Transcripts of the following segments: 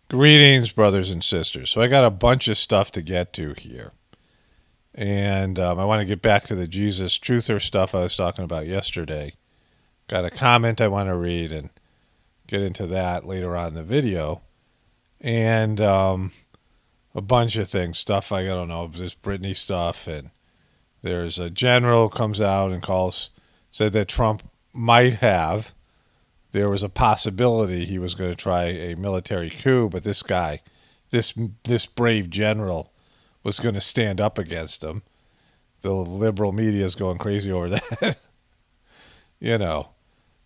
Greetings, brothers and sisters. So I got a bunch of stuff to get to here. And I want to get back to the Jesus truther stuff I was talking about yesterday. Got a comment I want to read and get into that later on in the video. And a bunch of things. Stuff I don't know. There's Britney stuff. And there's a general comes out and said that Trump might have. There was a possibility he was going to try a military coup, but this guy, this brave general, was going to stand up against him. The liberal media is going crazy over that.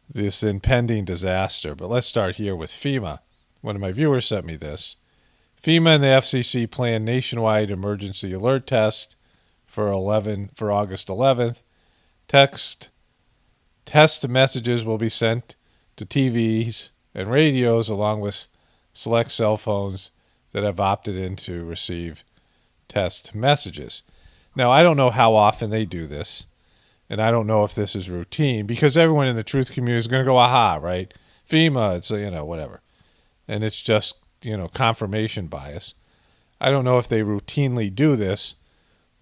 This impending disaster. But let's start here with FEMA. One of my viewers sent me this. FEMA and the FCC plan nationwide emergency alert test for August 11th. Test messages will be sent to TVs and radios along with select cell phones that have opted in to receive test messages. Now, I don't know how often they do this, and I don't know if this is routine, because everyone in the truth community is going to go, aha, right? FEMA, it's, whatever. And it's just, confirmation bias. I don't know if they routinely do this,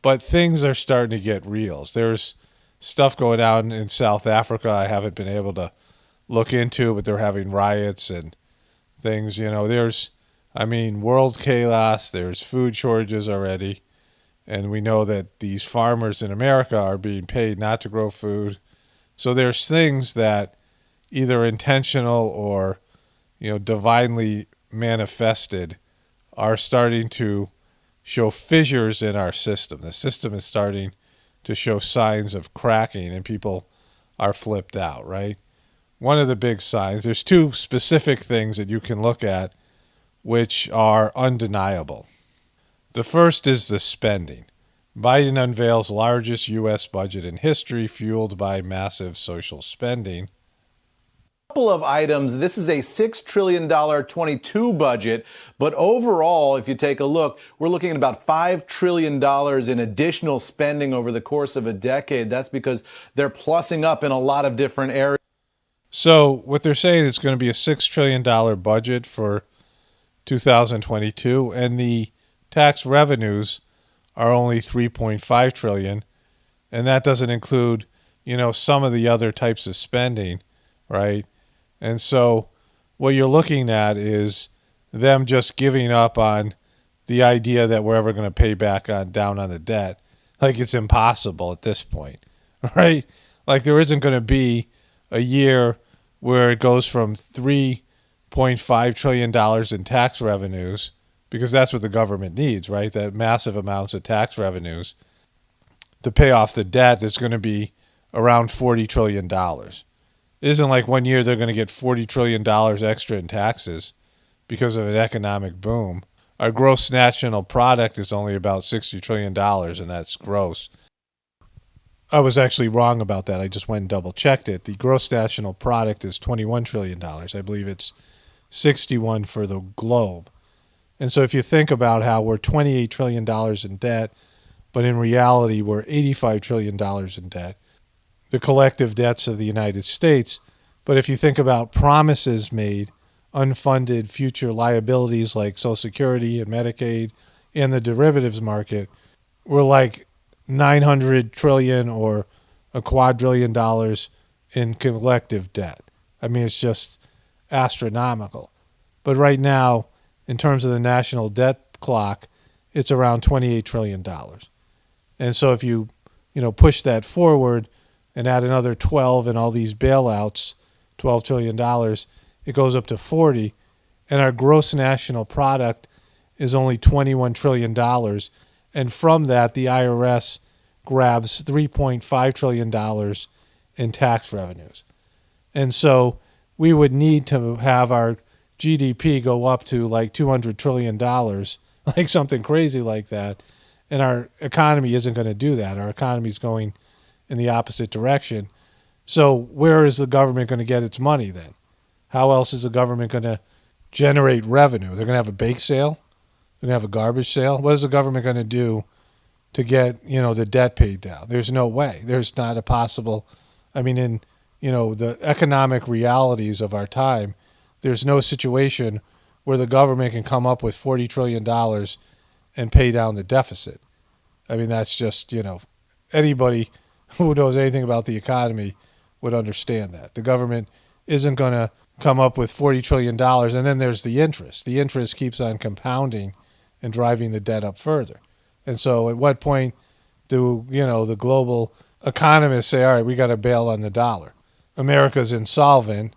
but things are starting to get real. There's stuff going on in South Africa I haven't been able to look into, but they're having riots and things. There's, world chaos. There's food shortages already. And we know that these farmers in America are being paid not to grow food. So there's things that either intentional or, divinely manifested are starting to show fissures in our system. The system is starting to show signs of cracking and people are flipped out, right? One of the big signs, there's two specific things that you can look at which are undeniable. The first is the spending. Biden unveils largest U.S. budget in history, fueled by massive social spending. Couple of items. This is a $6 trillion 22 budget, but overall, if you take a look, we're looking at about $5 trillion in additional spending over the course of a decade. That's because they're plussing up in a lot of different areas. So what they're saying is going to be a $6 trillion budget for 2022, and the tax revenues are only $3.5 trillion, and that doesn't include, some of the other types of spending, right? And so what you're looking at is them just giving up on the idea that we're ever going to pay back down on the debt. Like, it's impossible at this point, right? Like, there isn't going to be a year where it goes from $3.5 trillion in tax revenues, because that's what the government needs, right? That massive amounts of tax revenues to pay off the debt that's going to be around $40 trillion. It isn't like one year they're going to get $40 trillion extra in taxes because of an economic boom. Our gross national product is only about $60 trillion, and that's gross. I was actually wrong about that. I just went and double-checked it. The gross national product is $21 trillion. I believe it's 61 for the globe. And so if you think about how we're $28 trillion in debt, but in reality we're $85 trillion in debt, the collective debts of the United States. But if you think about promises made, unfunded future liabilities like Social Security and Medicaid and the derivatives market, we're like $900 trillion or a quadrillion dollars in collective debt. It's just astronomical. But right now, in terms of the national debt clock, it's around $28 trillion. And so if you, push that forward and add another 12 and all these bailouts, $12 trillion, it goes up to 40. And our gross national product is only $21 trillion. And from that, the IRS grabs $3.5 trillion in tax revenues. And so we would need to have our GDP go up to like $200 trillion, like something crazy like that. And our economy isn't going to do that. Our economy is going in the opposite direction. So where is the government going to get its money then? How else is the government going to generate revenue? They're going to have a bake sale? They're going to have a garbage sale? What is the government going to do to get, the debt paid down? There's no way. There's not a possible, in the economic realities of our time, there's no situation where the government can come up with $40 trillion and pay down the deficit. I mean, that's just, anybody who knows anything about the economy would understand that. The government isn't going to come up with $40 trillion, and then there's the interest. The interest keeps on compounding and driving the debt up further. And so at what point do, the global economists say, all right, we got to bail on the dollar? America's insolvent,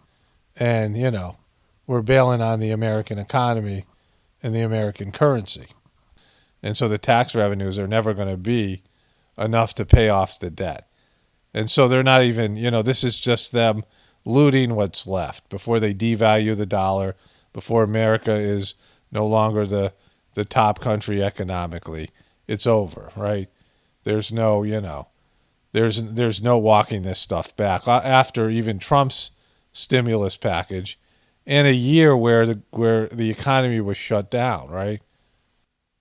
and, we're bailing on the American economy and the American currency. And so the tax revenues are never going to be enough to pay off the debt. And so they're not even, this is just them looting what's left before they devalue the dollar, before America is no longer the top country economically. It's over, right? There's no, there's no walking this stuff back. After even Trump's stimulus package and a year where the economy was shut down, right?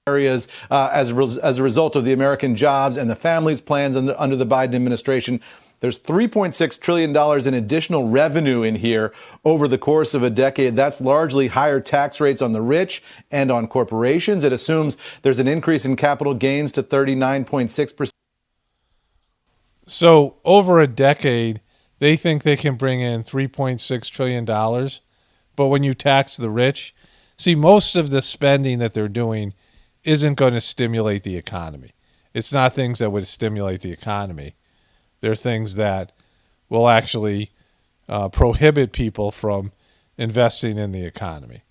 Areas as a result of the American Jobs and the Families Plans under the Biden administration. There's $3.6 trillion in additional revenue in here over the course of a decade. That's largely higher tax rates on the rich and on corporations. It assumes there's an increase in capital gains to 39.6%. So over a decade, they think they can bring in $3.6 trillion. But when you tax the rich, see, most of the spending that they're doing isn't going to stimulate the economy. It's not things that would stimulate the economy. They're things that will actually prohibit people from investing in the economy.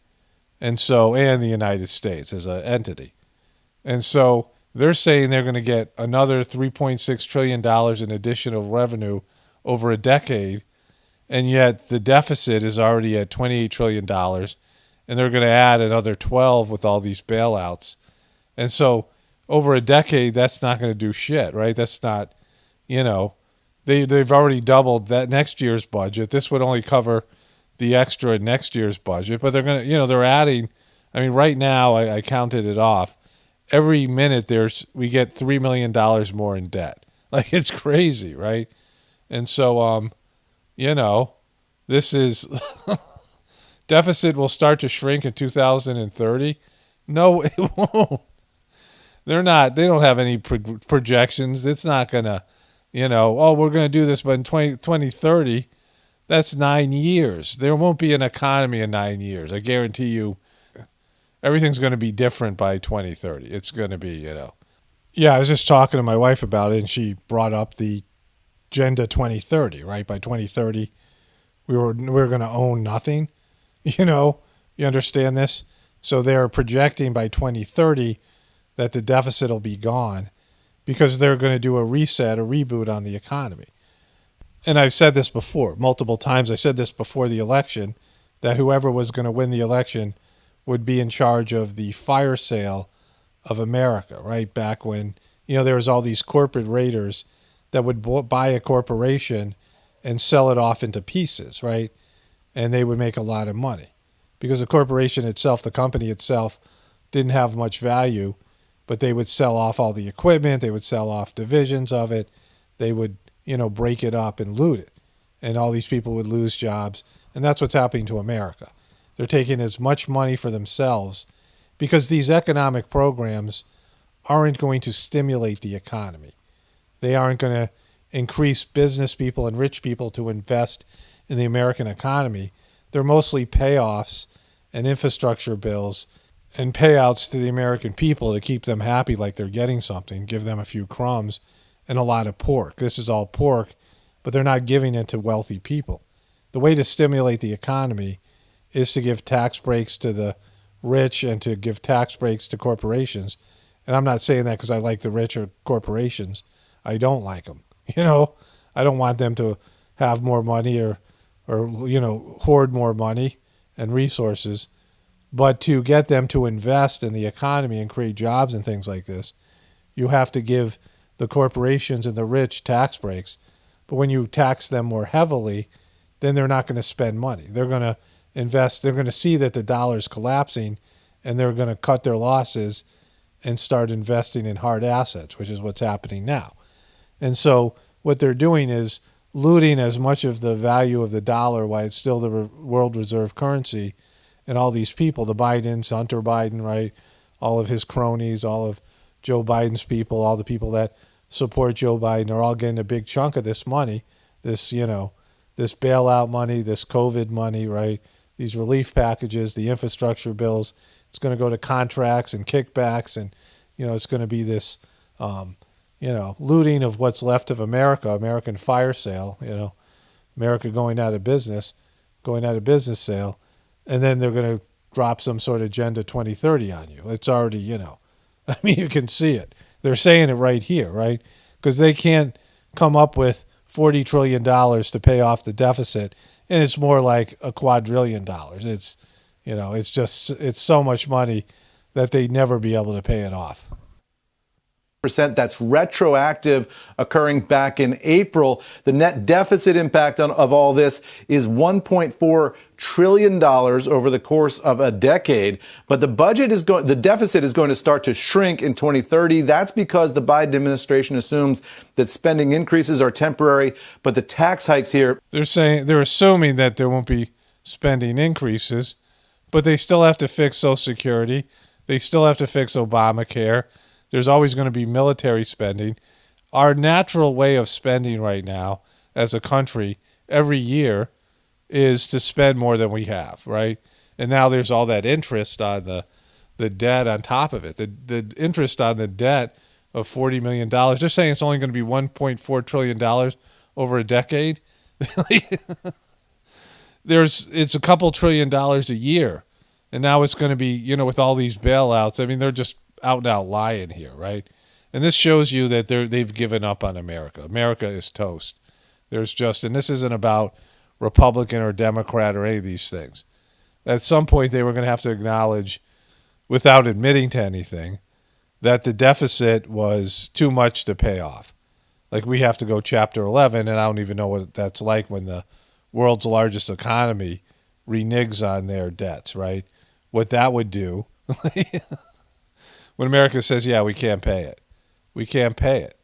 And the United States as an entity. And so they're saying they're going to get another $3.6 trillion in additional revenue over a decade, and yet the deficit is already at $28 trillion, and they're going to add another 12 with all these bailouts. And so over a decade, that's not going to do shit, right? That's not, they've already doubled that next year's budget. This would only cover the extra in next year's budget, but they're going to, they're adding, right now, I counted it off. Every minute we get $3 million more in debt. Like, it's crazy, right? And so, this is, deficit will start to shrink in 2030. No, it won't. They don't have any projections. It's not going to, we're going to do this, but in 2030, that's 9 years. There won't be an economy in 9 years. I guarantee you everything's going to be different by 2030. It's going to be, Yeah, I was just talking to my wife about it, and she brought up the Agenda 2030, right? By 2030, we're going to own nothing. You understand this? So they're projecting by 2030 that the deficit will be gone because they're going to do a reset, a reboot on the economy. And I've said this before, multiple times. I said this before the election, that whoever was going to win the election would be in charge of the fire sale of America, right? Back when, there was all these corporate raiders that would buy a corporation and sell it off into pieces, right? And they would make a lot of money because the corporation itself, the company itself, didn't have much value, but they would sell off all the equipment. They would sell off divisions of it. They would, break it up and loot it. And all these people would lose jobs. And that's what's happening to America. They're taking as much money for themselves because these economic programs aren't going to stimulate the economy. They aren't going to increase business people and rich people to invest in the American economy. They're mostly payoffs and infrastructure bills and payouts to the American people to keep them happy like they're getting something, give them a few crumbs and a lot of pork. This is all pork, but they're not giving it to wealthy people. The way to stimulate the economy is to give tax breaks to the rich and to give tax breaks to corporations. And I'm not saying that because I like the rich or corporations. I don't like them. I don't want them to have more money or hoard more money and resources. But to get them to invest in the economy and create jobs and things like this, you have to give the corporations and the rich tax breaks. But when you tax them more heavily, then they're not going to spend money. They're going to invest. They're going to see that the dollar's collapsing, and they're going to cut their losses and start investing in hard assets, which is what's happening now. And so what they're doing is looting as much of the value of the dollar while it's still the world reserve currency, and all these people, the Bidens, Hunter Biden, right? All of his cronies, all of Joe Biden's people, all the people that support Joe Biden are all getting a big chunk of this money, this, this bailout money, this COVID money, right? These relief packages, the infrastructure bills. It's going to go to contracts and kickbacks, and, it's going to be this, looting of what's left of America, American fire sale, America going out of business sale, and then they're going to drop some sort of Agenda 2030 on you. It's already, you can see it. They're saying it right here, right? Because they can't come up with $40 trillion to pay off the deficit, and it's more like a quadrillion dollars. It's, it's so much money that they'd never be able to pay it off. That's retroactive, occurring back in April. The net deficit impact of all this is $1.4 trillion over the course of a decade. But the deficit is going to start to shrink in 2030. That's because the Biden administration assumes that spending increases are temporary, but the tax hikes here. They're assuming that there won't be spending increases, but they still have to fix Social Security. They still have to fix Obamacare. There's always going to be military spending. Our natural way of spending right now as a country every year is to spend more than we have, right? And now there's all that interest on the debt on top of it. The interest on the debt of $40 million. They're saying it's only going to be $1.4 trillion over a decade. It's a couple $1 trillion a year. And now it's going to be, with all these bailouts. They're just out and out lying here, right? And this shows you that they've given up on America. America is toast. And this isn't about Republican or Democrat or any of these things. At some point, they were going to have to acknowledge, without admitting to anything, that the deficit was too much to pay off. Like, we have to go Chapter 11, and I don't even know what that's like when the world's largest economy reneges on their debts, right? What that would do. When America says, yeah, we can't pay it. We can't pay it.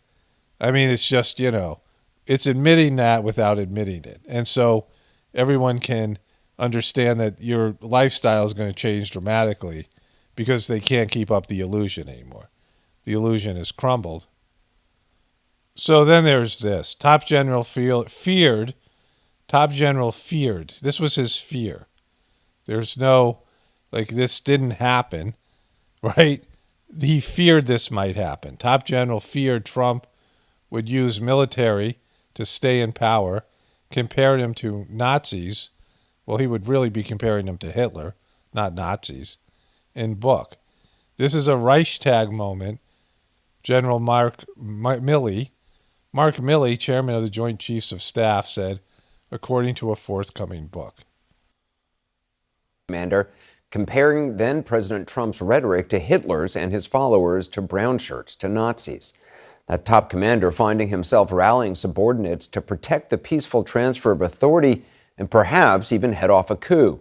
It's just, it's admitting that without admitting it. And so everyone can understand that your lifestyle is going to change dramatically because they can't keep up the illusion anymore. The illusion has crumbled. So then there's this. Top General feared. This was his fear. There's no, this didn't happen, right? He feared this might happen. Top General feared Trump would use military to stay in power, compared him to Nazis. Well, he would really be comparing them to Hitler, not Nazis, in book. This is a Reichstag moment. General Mark Milley, chairman of the Joint Chiefs of Staff, said, according to a forthcoming book. Commander, comparing then-President Trump's rhetoric to Hitler's and his followers to brown shirts, to Nazis. That top commander finding himself rallying subordinates to protect the peaceful transfer of authority and perhaps even head off a coup,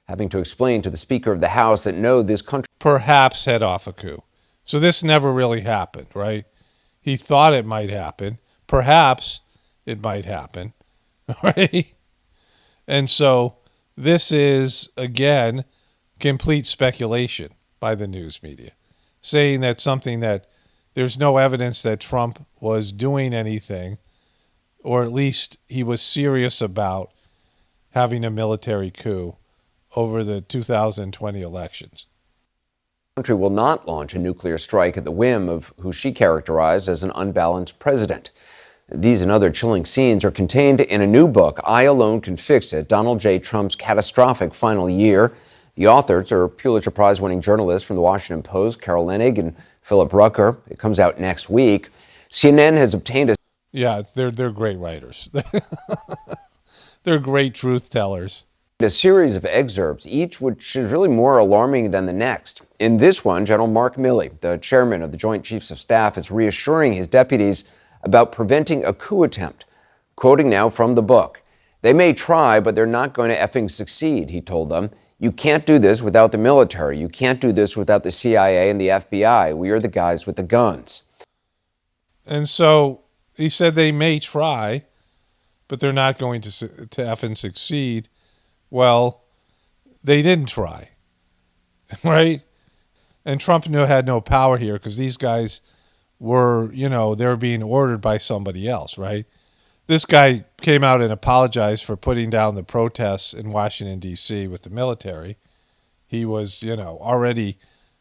having to explain to the Speaker of the House that no, this country... Perhaps head off a coup. So this never really happened, right? He thought it might happen. Perhaps it might happen, right? And so this is, again, complete speculation by the news media, saying that something that there's no evidence that Trump was doing anything, or at least he was serious about having a military coup over the 2020 elections. The country will not launch a nuclear strike at the whim of who she characterized as an unbalanced president. These and other chilling scenes are contained in a new book, I Alone Can Fix It, Donald J. Trump's catastrophic final year. The authors are Pulitzer Prize-winning journalists from the Washington Post, Carol Leonnig and Philip Rucker. It comes out next week. CNN has obtained a... Yeah, they're great writers. They're great truth tellers. A series of excerpts, each which is really more alarming than the next. In this one, General Mark Milley, the chairman of the Joint Chiefs of Staff, is reassuring his deputies about preventing a coup attempt. Quoting now from the book, "They may try, but they're not going to effing succeed," he told them. "You can't do this without the military. You can't do this without the CIA and the FBI. We are the guys with the guns." And so he said they may try, but they're not going to effing succeed. Well, they didn't try. right? And Trump had no power here because these guys were, they were being ordered by somebody else, right? This guy came out and apologized for putting down the protests in Washington, D.C. with the military. He was, already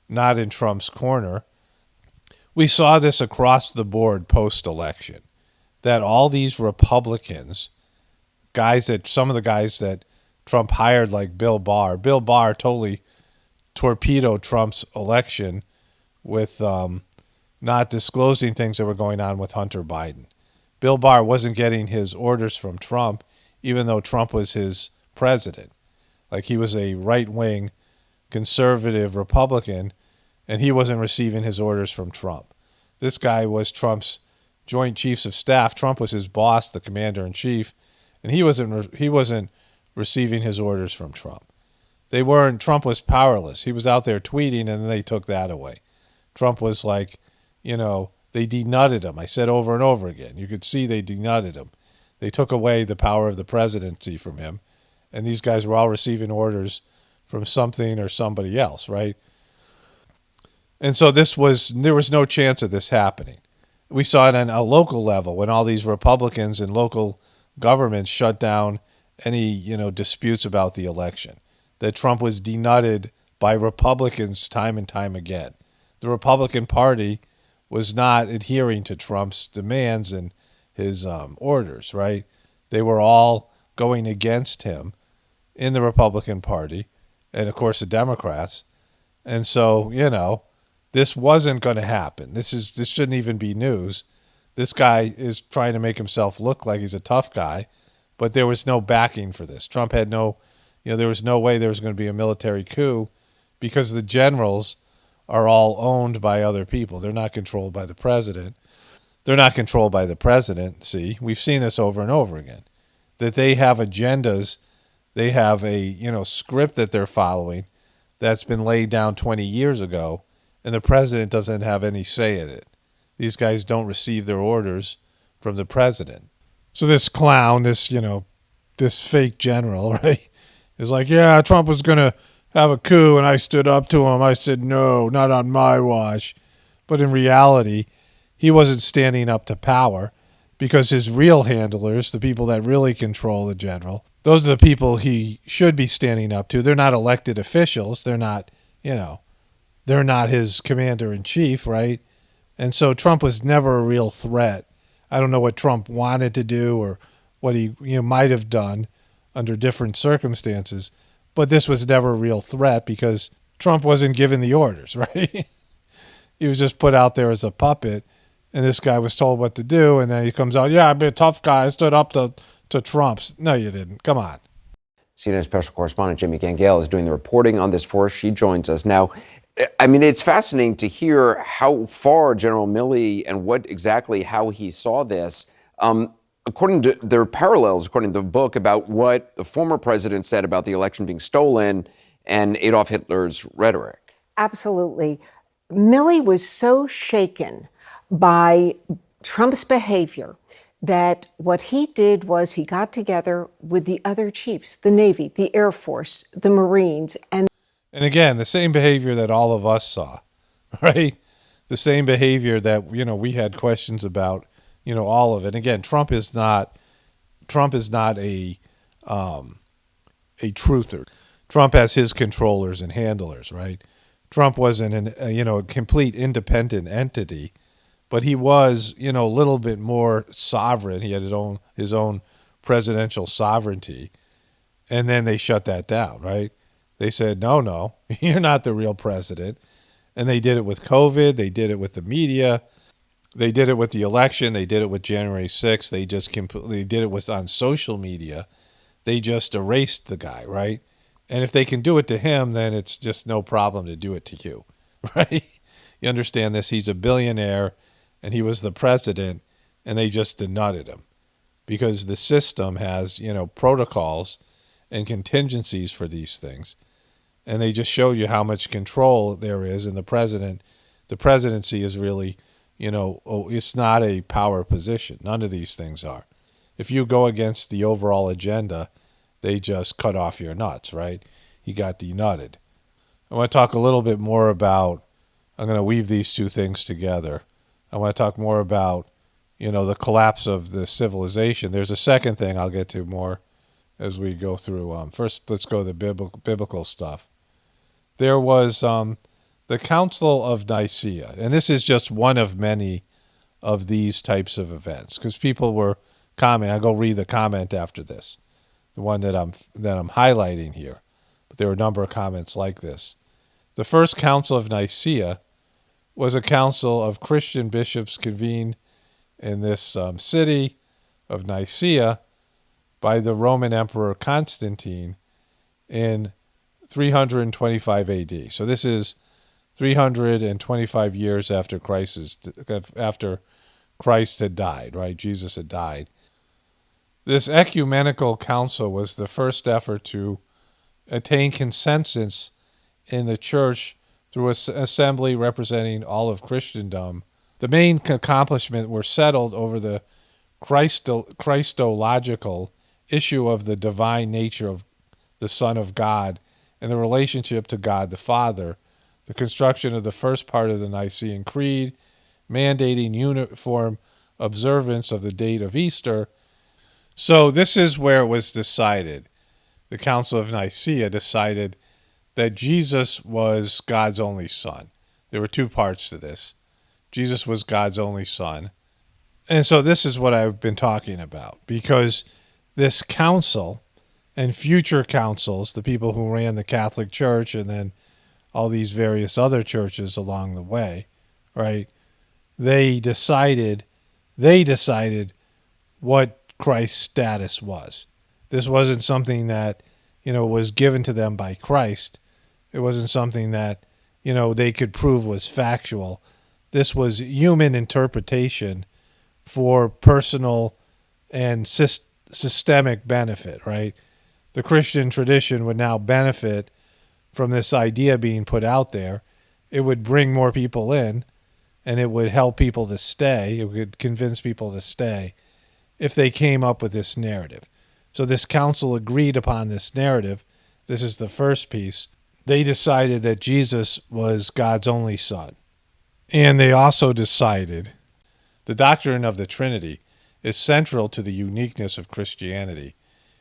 not in Trump's corner. We saw this across the board post-election, that all these Republicans, some of the guys that Trump hired, like Bill Barr totally torpedoed Trump's election with not disclosing things that were going on with Hunter Biden. Bill Barr wasn't getting his orders from Trump, even though Trump was his president. Like, he was a right-wing conservative Republican, and he wasn't receiving his orders from Trump. This guy was Trump's Joint Chiefs of Staff. Trump was his boss, the commander-in-chief, and he wasn't receiving his orders from Trump. Trump was powerless. He was out there tweeting, and then they took that away. Trump was like, they denutted him. I said over and over again. You could see they denutted him. They took away the power of the presidency from him, and these guys were all receiving orders from something or somebody else, right? And so there was no chance of this happening. We saw it on a local level when all these Republicans and local governments shut down any, disputes about the election. That Trump was denutted by Republicans time and time again. The Republican Party was not adhering to Trump's demands and his orders, right? They were all going against him in the Republican Party and, of course, the Democrats. And so, this wasn't going to happen. This shouldn't even be news. This guy is trying to make himself look like he's a tough guy, but there was no backing for this. Trump had there was no way there was going to be a military coup because the generals are all owned by other people. They're not controlled by the president. See, we've seen this over and over again, that they have agendas. They have a, script that they're following that's been laid down 20 years ago, and the president doesn't have any say in it. These guys don't receive their orders from the president. So this clown, this fake general, right, is like, yeah, Trump was going to have a coup, and I stood up to him. I said, no, not on my watch. But in reality, he wasn't standing up to power because his real handlers, the people that really control the general, those are the people he should be standing up to. They're not elected officials. They're not, they're not his commander-in-chief, right? And so Trump was never a real threat. I don't know what Trump wanted to do or what he might have done under different circumstances, but this was never a real threat because Trump wasn't given the orders, right? He was just put out there as a puppet, and this guy was told what to do, and then he comes out, yeah, I've been a tough guy. I stood up to Trump's. No, you didn't. Come on. CNN special correspondent Jimmy Gangale is doing the reporting on this for us. She joins us now. I mean, it's fascinating to hear how far General Milley and how he saw this. There are parallels, according to the book, about what the former president said about the election being stolen and Adolf Hitler's rhetoric. Absolutely. Milley was so shaken by Trump's behavior that what he did was he got together with the other chiefs, the Navy, the Air Force, the Marines, and again, the same behavior that all of us saw, right? The same behavior that, we had questions about, all of it. Again, Trump is not a truther. Trump has his controllers and handlers, right? Trump wasn't a complete independent entity, but he was, a little bit more sovereign. He had his own presidential sovereignty, and then they shut that down, right? They said, no, you're not the real president. And they did it with COVID. They did it with the media. They did it with the election. They did it with January 6th. They just completely did it on social media. They just erased the guy, right? And if they can do it to him, then it's just no problem to do it to you, right? You understand this? He's a billionaire, and he was the president, and they just denuded him because the system has, protocols and contingencies for these things. And they just showed you how much control there is. And the presidency is really, it's not a power position. None of these things are. If you go against the overall agenda, they just cut off your nuts, right? He got denutted. I want to talk a little bit more about, I'm going to weave these two things together. I want to talk more about, the collapse of the civilization. There's a second thing I'll get to more as we go through. First, let's go to the biblical stuff. There was the Council of Nicaea, and this is just one of many of these types of events, because people were commenting. I'll go read the comment after this, the one that I'm highlighting here. But there were a number of comments like this. The first Council of Nicaea was a council of Christian bishops convened in this city of Nicaea by the Roman Emperor Constantine in 325 AD. So this is 325 years after Christ had died, right? Jesus had died. This ecumenical council was the first effort to attain consensus in the church through an assembly representing all of Christendom. The main accomplishment were settled over the Christological issue of the divine nature of the Son of God and the relationship to God the Father, the construction of the first part of the Nicene Creed, mandating uniform observance of the date of Easter. So this is where it was decided. The Council of Nicaea decided that Jesus was God's only Son. There were two parts to this. Jesus was God's only Son. And so this is what I've been talking about, because this council and future councils, the people who ran the Catholic Church and then all these various other churches along the way, right? They decided what Christ's status was. This wasn't something that, was given to them by Christ. It wasn't something that, they could prove was factual. This was human interpretation for personal and systemic benefit, right? The Christian tradition would now benefit from this idea being put out there. It would bring more people in, and it would help people to stay. It would convince people to stay if they came up with this narrative. So this council agreed upon this narrative. This is the first piece. They decided that Jesus was God's only Son. And they also decided the doctrine of the Trinity is central to the uniqueness of Christianity.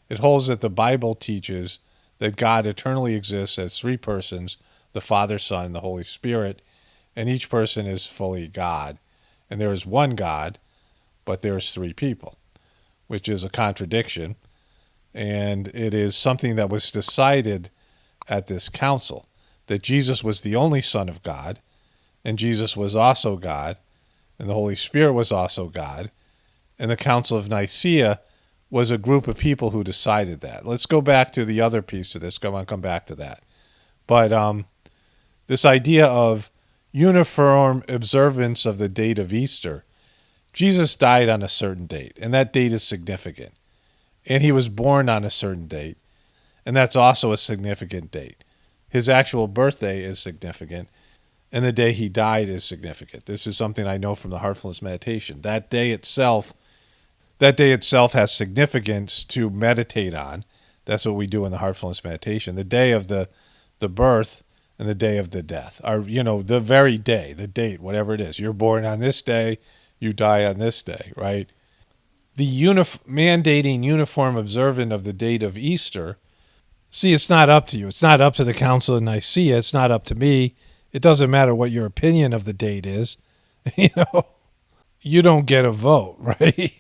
It holds that the Bible teaches that God eternally exists as three persons, the Father, Son, and the Holy Spirit, and each person is fully God. And there is one God, but there is three people, which is a contradiction. And it is something that was decided at this council, that Jesus was the only Son of God, and Jesus was also God, and the Holy Spirit was also God. And the Council of Nicaea was a group of people who decided that. Let's go back to the other piece of this. Come back to that. But this idea of uniform observance of the date of Easter, Jesus died on a certain date, and that date is significant. And he was born on a certain date, and that's also a significant date. His actual birthday is significant, and the day he died is significant. This is something I know from the Heartfulness Meditation. That day itself has significance to meditate on. That's what we do in the Heartfulness Meditation. The day of the birth and the day of the death are, the very day, the date, whatever it is. You're born on this day, you die on this day, right? The mandating uniform observance of the date of Easter, see, it's not up to you. It's not up to the Council of Nicaea. It's not up to me. It doesn't matter what your opinion of the date is. You don't get a vote, right?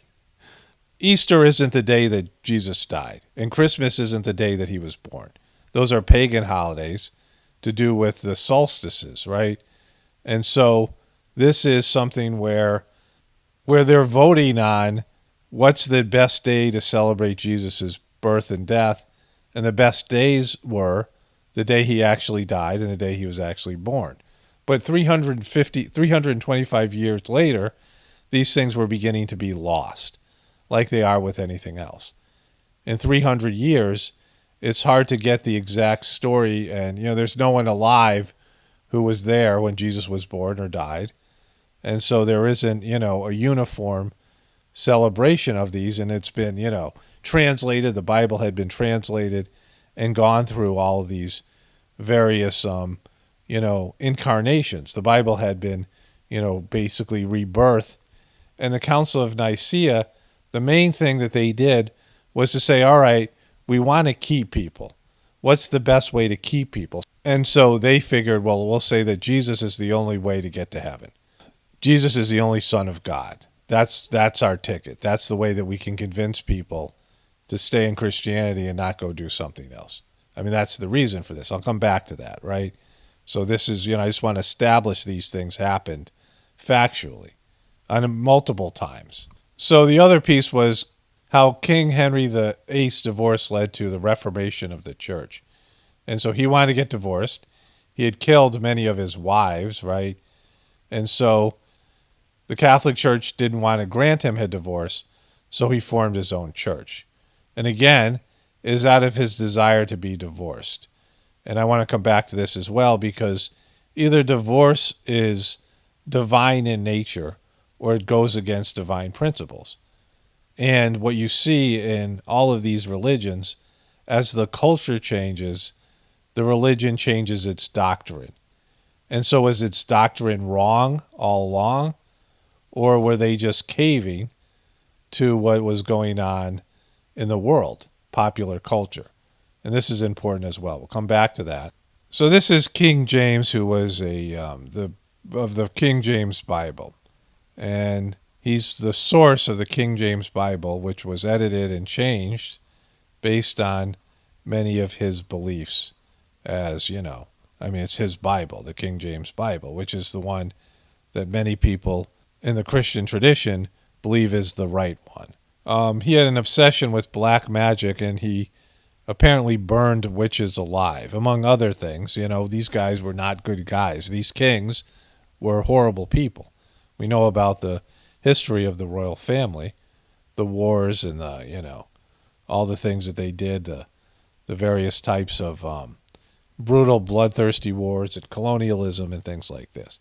Easter isn't the day that Jesus died, and Christmas isn't the day that he was born. Those are pagan holidays to do with the solstices, right? And so this is something where they're voting on what's the best day to celebrate Jesus' birth and death, and the best days were the day he actually died and the day he was actually born. But 325 years later, these things were beginning to be lost, like they are with anything else. In 300 years, it's hard to get the exact story, and there's no one alive who was there when Jesus was born or died. And so there isn't, a uniform celebration of these, and it's been, translated. The Bible had been translated and gone through all of these various, incarnations. The Bible had been, basically rebirthed. And the Council of Nicaea, the main thing that they did was to say, all right, we want to keep people. What's the best way to keep people? And so they figured, well, we'll say that Jesus is the only way to get to heaven. Jesus is the only Son of God. That's our ticket. That's the way that we can convince people to stay in Christianity and not go do something else. I mean, that's the reason for this. I'll come back to that, right? So this is, I just want to establish these things happened factually on multiple times. So the other piece was how King Henry VIII's divorce led to the Reformation of the church. And so he wanted to get divorced. He had killed many of his wives, right? And so the Catholic Church didn't want to grant him a divorce, so he formed his own church. And again, it is out of his desire to be divorced. And I want to come back to this as well, because either divorce is divine in nature or it goes against divine principles. And what you see in all of these religions, as the culture changes, the religion changes its doctrine. And so is its doctrine wrong all along? Or were they just caving to what was going on in the world, popular culture? And this is important as well. We'll come back to that. So this is King James, who was of the King James Bible. And he's the source of the King James Bible, which was edited and changed based on many of his beliefs, as, it's his Bible, the King James Bible, which is the one that many people in the Christian tradition believe is the right one. He had an obsession with black magic, and he apparently burned witches alive, among other things. These guys were not good guys. These kings were horrible people. We know about the history of the royal family, the wars and all the things that they did, the various types of brutal, bloodthirsty wars and colonialism and things like this.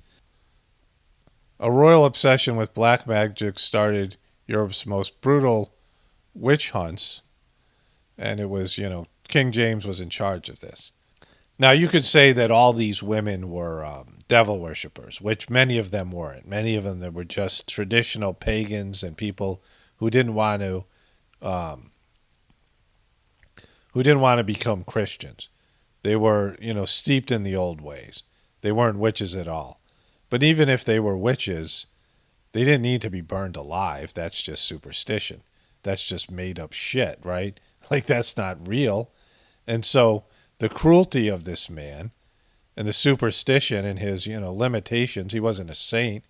A royal obsession with black magic started Europe's most brutal witch hunts, and it was, King James was in charge of this. Now, you could say that all these women were devil worshippers, which many of them weren't. Many of them were just traditional pagans and people who didn't want to become Christians. They were, steeped in the old ways. They weren't witches at all. But even if they were witches, they didn't need to be burned alive. That's just superstition. That's just made up shit, right? Like, that's not real. And so the cruelty of this man and the superstition and his, limitations, he wasn't a saint.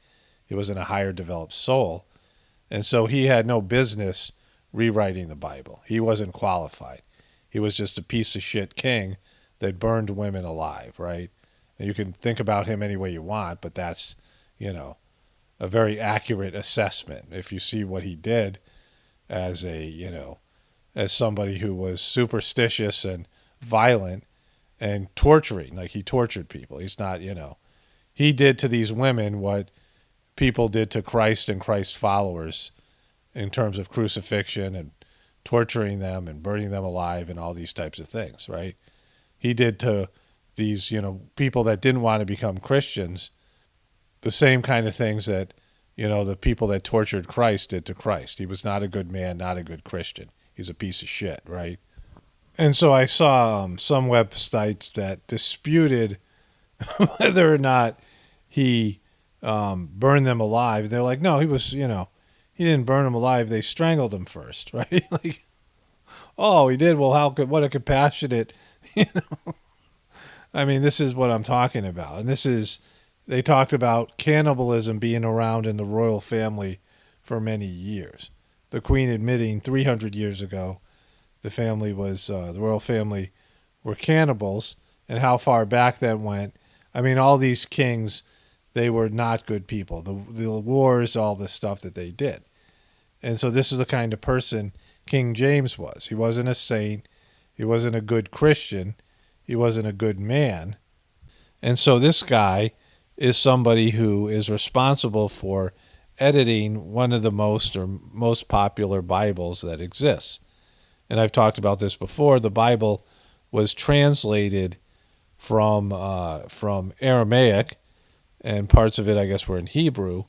He wasn't a higher developed soul. And so he had no business rewriting the Bible. He wasn't qualified. He was just a piece of shit king that burned women alive, right? And you can think about him any way you want, but that's, a very accurate assessment. If you see what he did as as somebody who was superstitious and violent and torturing, like he tortured people. He's not, he did to these women what people did to Christ and Christ's followers in terms of crucifixion and torturing them and burning them alive and all these types of things, right? He did to these, people that didn't want to become Christians, the same kind of things that, the people that tortured Christ did to Christ. He was not a good man, not a good Christian. He's a piece of shit, right? And so I saw some websites that disputed whether or not he burned them alive. They're like, no, he was, he didn't burn them alive. They strangled him first, right? Like, oh, he did. Well, what a compassionate, I mean, this is what I'm talking about. And they talked about cannibalism being around in the royal family for many years. The Queen admitting 300 years ago the royal family were cannibals, and how far back that went. I mean, all these kings, they were not good people. The wars, all the stuff that they did. And so this is the kind of person King James was. He wasn't a saint. He wasn't a good Christian. He wasn't a good man. And so this guy is somebody who is responsible for editing one of the most popular Bibles that exists. And I've talked about this before. The Bible was translated from Aramaic, and parts of it, I guess, were in Hebrew,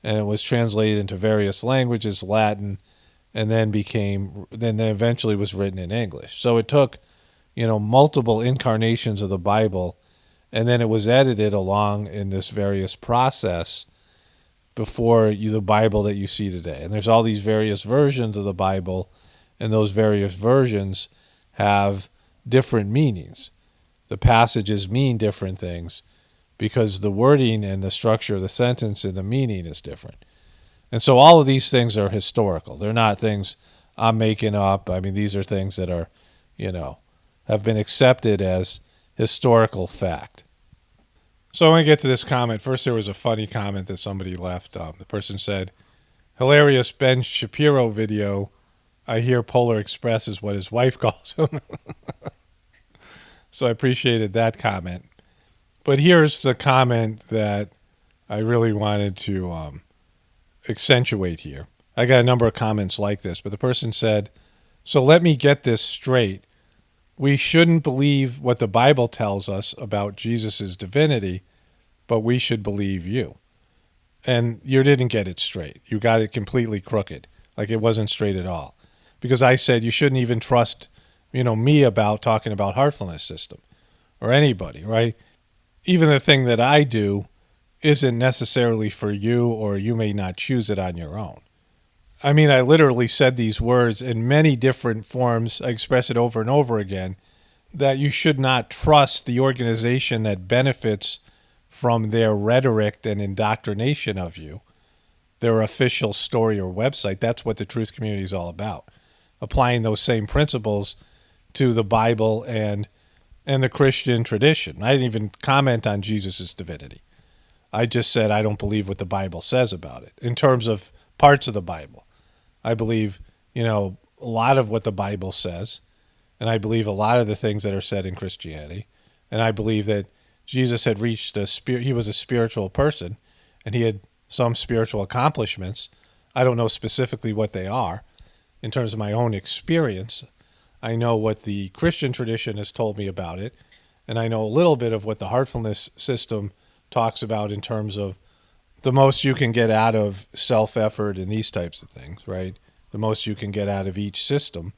and it was translated into various languages, Latin, and then eventually was written in English. So it took, multiple incarnations of the Bible, and then it was edited along in this various process before the Bible that you see today. And there's all these various versions of the Bible, and those various versions have different meanings. The passages mean different things because the wording and the structure of the sentence and the meaning is different. And so all of these things are historical. They're not things I'm making up. I mean, these are things that are, have been accepted as historical fact. So I want to get to this comment. First, there was a funny comment that somebody left. The person said, "Hilarious Ben Shapiro video. I hear Polar Express is what his wife calls him." So I appreciated that comment. But here's the comment that I really wanted to accentuate here. I got a number of comments like this, but the person said, "So let me get this straight. We shouldn't believe what the Bible tells us about Jesus' divinity, but we should believe you." And you didn't get it straight. You got it completely crooked. Like it wasn't straight at all. Because I said you shouldn't even trust, me about talking about heartfulness system or anybody, right? Even the thing that I do isn't necessarily for you, or you may not choose it on your own. I mean, I literally said these words in many different forms. I express it over and over again, that you should not trust the organization that benefits from their rhetoric and indoctrination of you, their official story or website. That's what the truth community is all about. Applying those same principles to the Bible and the Christian tradition. I didn't even comment on Jesus' divinity. I just said I don't believe what the Bible says about it in terms of parts of the Bible. I believe, a lot of what the Bible says, and I believe a lot of the things that are said in Christianity, and I believe that Jesus had reached he was a spiritual person, and he had some spiritual accomplishments. I don't know specifically what they are in terms of my own experience. I know what the Christian tradition has told me about it, and I know a little bit of what the heartfulness system talks about in terms of the most you can get out of self-effort and these types of things, right? The most you can get out of each system,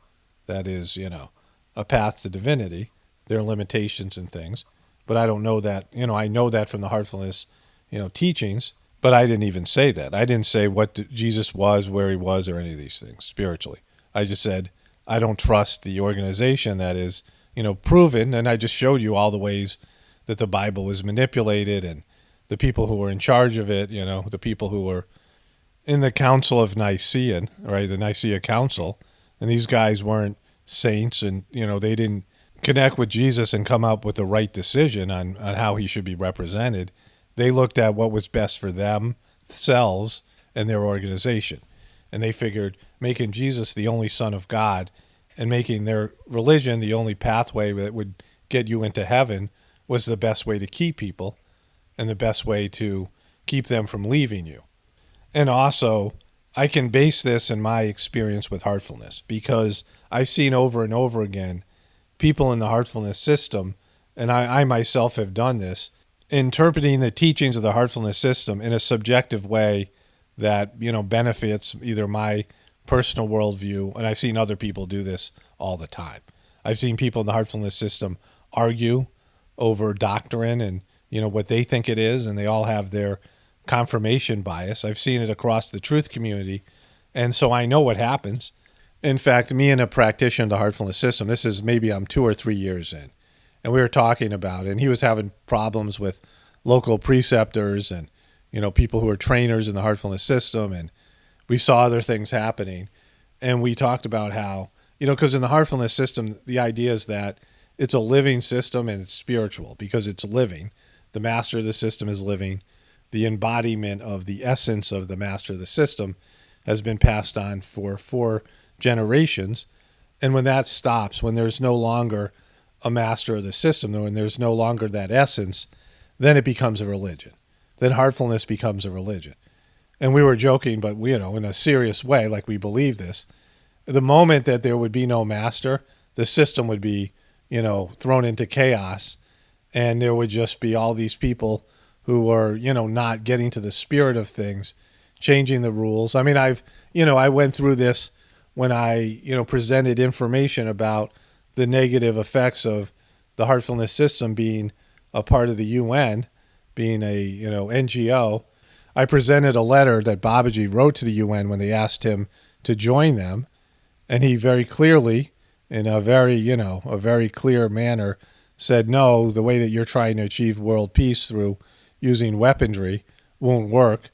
that is, a path to divinity. There are limitations and things, but I don't know that, I know that from the heartfulness, teachings, but I didn't even say that. I didn't say what Jesus was, where he was, or any of these things spiritually. I just said, I don't trust the organization that is, proven, and I just showed you all the ways that the Bible was manipulated and the people who were in charge of it, the people who were in the Council of Nicaea, right, the Nicaea Council, and these guys weren't saints, and, they didn't connect with Jesus and come up with the right decision on how he should be represented. They looked at what was best for themselves and their organization, and they figured making Jesus the only Son of God and making their religion the only pathway that would get you into heaven was the best way to keep people and the best way to keep them from leaving you. And also, I can base this in my experience with heartfulness because I've seen over and over again people in the heartfulness system, and I myself have done this, interpreting the teachings of the heartfulness system in a subjective way that, benefits either my personal worldview, and I've seen other people do this all the time. I've seen people in the heartfulness system argue over doctrine and, what they think it is, and they all have their confirmation bias. I've seen it across the truth community, and so I know what happens. In fact, me and a practitioner of the heartfulness system, this is maybe I'm 2 or 3 years in, and we were talking about it, and he was having problems with local preceptors and, people who are trainers in the heartfulness system, and we saw other things happening, and we talked about how, because in the heartfulness system, the idea is that it's a living system and it's spiritual because it's living. The master of the system is living. The embodiment of the essence of the master of the system has been passed on for 4 generations. And when that stops, when there's no longer a master of the system, when there's no longer that essence, then it becomes a religion. Then heartfulness becomes a religion. And we were joking, but in a serious way, like we believe this. The moment that there would be no master, the system would be, thrown into chaos, and there would just be all these people who were, not getting to the spirit of things, changing the rules. I mean, I went through this when I, presented information about the negative effects of the heartfulness system being a part of the UN, being a, NGO. I presented a letter that Babaji wrote to the UN when they asked him to join them. And he very clearly, in a very clear manner, said, no, the way that you're trying to achieve world peace through using weaponry won't work.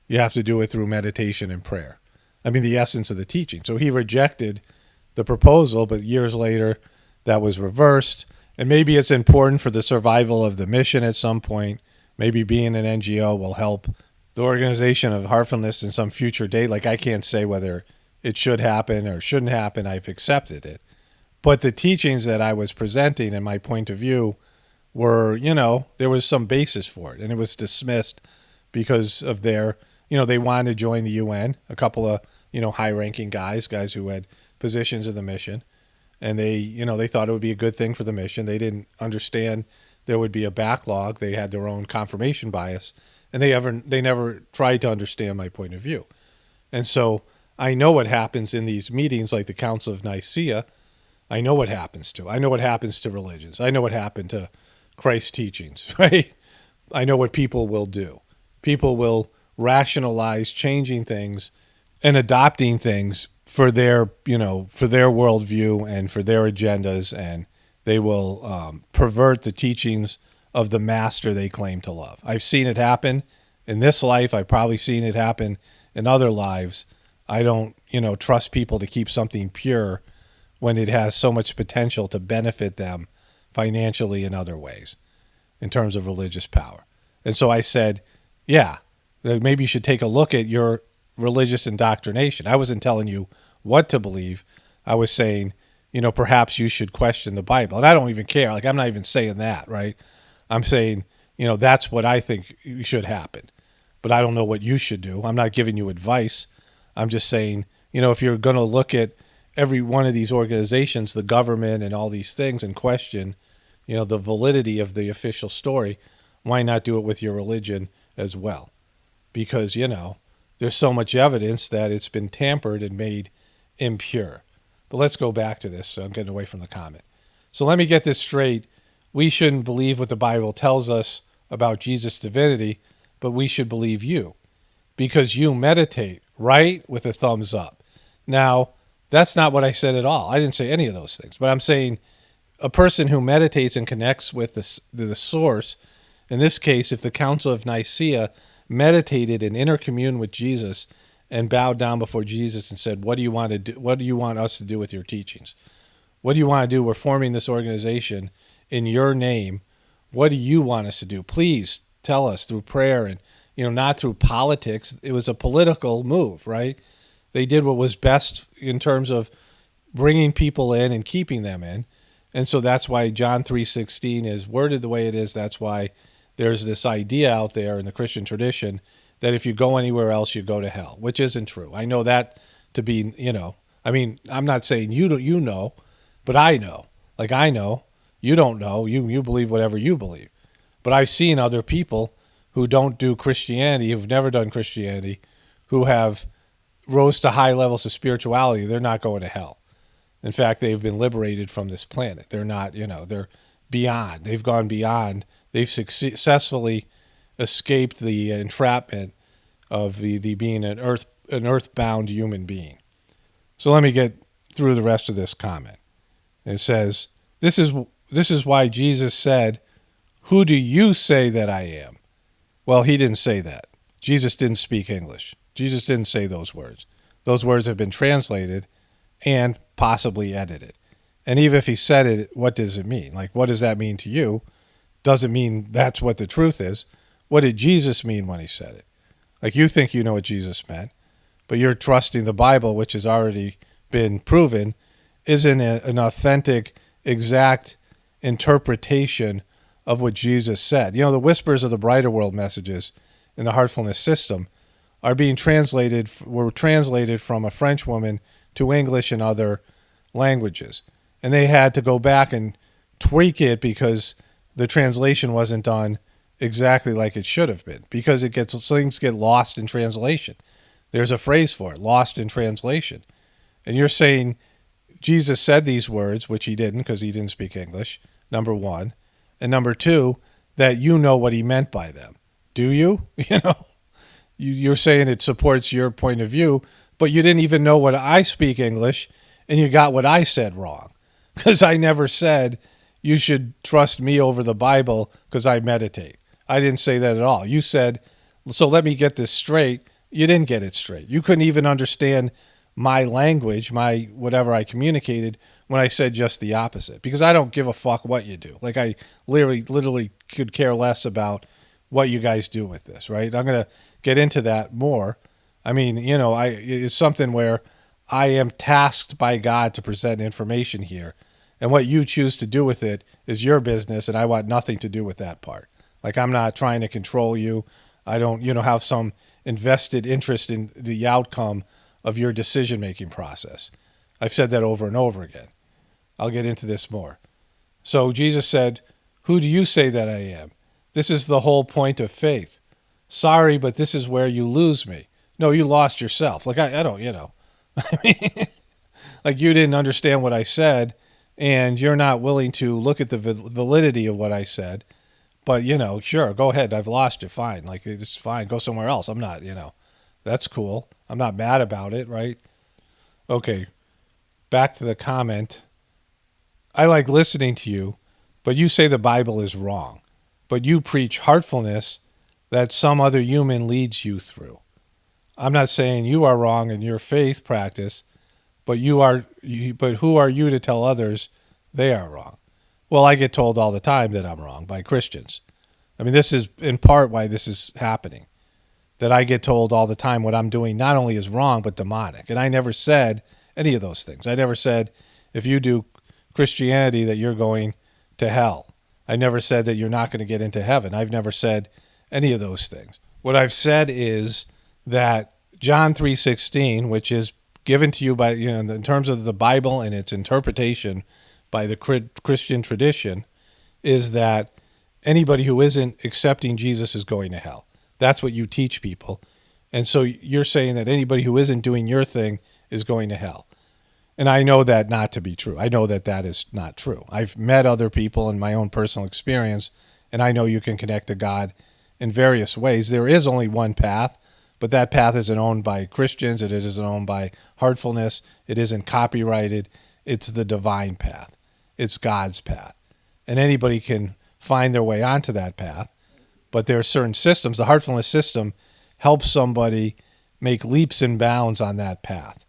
You have to do it through meditation and prayer. I mean, the essence of the teaching. So he rejected the proposal, but years later, that was reversed. And maybe it's important for the survival of the mission at some point. Maybe being an NGO will help the organization of heartfulness in some future date. Like, I can't say whether it should happen or shouldn't happen. I've accepted it. But the teachings that I was presenting and my point of view were, there was some basis for it. And it was dismissed because of their, they wanted to join the UN, a couple of, high-ranking guys who had positions in the mission. And they thought it would be a good thing for the mission. They didn't understand there would be a backlog. They had their own confirmation bias. And they never tried to understand my point of view. And so I know what happens in these meetings like the Council of Nicaea. I know what happens to. I know what happens to religions. I know what happened to Christ's teachings, right? I know what people will do. People will rationalize changing things and adopting things for their, for their worldview and for their agendas, and they will pervert the teachings of the master they claim to love. I've seen it happen in this life. I've probably seen it happen in other lives. I don't, trust people to keep something pure when it has so much potential to benefit them financially in other ways in terms of religious power. And so I said, yeah, maybe you should take a look at your religious indoctrination. I wasn't telling you what to believe. I was saying, perhaps you should question the Bible. And I don't even care. Like, I'm not even saying that, right? I'm saying, that's what I think should happen. But I don't know what you should do. I'm not giving you advice. I'm just saying, if you're going to look at every one of these organizations, the government and all these things, and question, the validity of the official story, why not do it with your religion as well? Because, there's so much evidence that it's been tampered and made impure. But let's go back to this. So I'm getting away from the comment. So let me get this straight. We shouldn't believe what the Bible tells us about Jesus' divinity, but we should believe you because you meditate, right? With a thumbs up. Now, that's not what I said at all. I didn't say any of those things, but I'm saying a person who meditates and connects with the source, in this case, if the Council of Nicaea meditated and intercommuned with Jesus and bowed down before Jesus and said, what do you want to do? What do you want us to do with your teachings? What do you want to do? We're forming this organization in your name. What do you want us to do? Please tell us through prayer and, not through politics. It was a political move, right? They did what was best in terms of bringing people in and keeping them in. And so that's why John 3:16 is worded the way it is. That's why there's this idea out there in the Christian tradition that if you go anywhere else, you go to hell, which isn't true. I know that to be, I'm not saying you know, but I know. Like, I know. You don't know. You believe whatever you believe. But I've seen other people who don't do Christianity, who've never done Christianity, who have rose to high levels of spirituality. They're not going to hell. In fact, they've been liberated from this planet. They're not, they're beyond. They've gone beyond. They've successfully escaped the entrapment of the being an earthbound human being. So let me get through the rest of this comment. It says, this is why Jesus said, "Who do you say that I am?" Well, he didn't say that. Jesus didn't speak English. Jesus didn't say those words. Those words have been translated and possibly edited. And even if he said it, what does it mean? Like, what does that mean to you? Doesn't mean that's what the truth is. What did Jesus mean when he said it? Like, you think you know what Jesus meant, but you're trusting the Bible, which has already been proven, isn't an authentic, exact interpretation of what Jesus said. The whispers of the brighter world messages in the heartfulness system were translated from a French woman to English and other languages. And they had to go back and tweak it because the translation wasn't done exactly like it should have been, because things get lost in translation. There's a phrase for it, lost in translation. And you're saying Jesus said these words, which he didn't because he didn't speak English, number one. And number two, that you know what he meant by them. Do you? You're saying it supports your point of view, but you didn't even know what I speak English, and you got what I said wrong. Because I never said you should trust me over the Bible because I meditate. I didn't say that at all. You said, so let me get this straight. You didn't get it straight. You couldn't even understand my language, my whatever I communicated, when I said just the opposite. Because I don't give a fuck what you do. Like, I literally could care less about what you guys do with this, right? I'm going to get into that more. I mean, it's something where I am tasked by God to present information here. And what you choose to do with it is your business, and I want nothing to do with that part. Like, I'm not trying to control you. I don't, have some invested interest in the outcome of your decision-making process. I've said that over and over again. I'll get into this more. So Jesus said, "Who do you say that I am?" This is the whole point of faith. Sorry, but this is where you lose me. No, you lost yourself. Like, I don't, I mean, like, you didn't understand what I said, and you're not willing to look at the validity of what I said. But, sure, go ahead. I've lost you. Fine. Like, it's fine. Go somewhere else. I'm not, that's cool. I'm not mad about it, right? Okay, back to the comment. I like listening to you, but you say the Bible is wrong. But you preach heartfulness that some other human leads you through. I'm not saying you are wrong in your faith practice, but who are you to tell others they are wrong? Well, I get told all the time that I'm wrong by Christians. I mean, this is in part why this is happening, that I get told all the time what I'm doing not only is wrong, but demonic. And I never said any of those things. I never said if you do Christianity that you're going to hell. I never said that you're not going to get into heaven. I've never said any of those things. What I've said is that John 3:16, which is given to you by, in terms of the Bible and its interpretation by the Christian tradition, is that anybody who isn't accepting Jesus is going to hell. That's what you teach people. And so you're saying that anybody who isn't doing your thing is going to hell. And I know that not to be true. I know that that is not true. I've met other people in my own personal experience, and I know you can connect to God in various ways. There is only one path, but that path isn't owned by Christians. It isn't owned by Heartfulness. It isn't copyrighted. It's the divine path. It's God's path. And anybody can find their way onto that path, but there are certain systems. The Heartfulness system helps somebody make leaps and bounds on that path.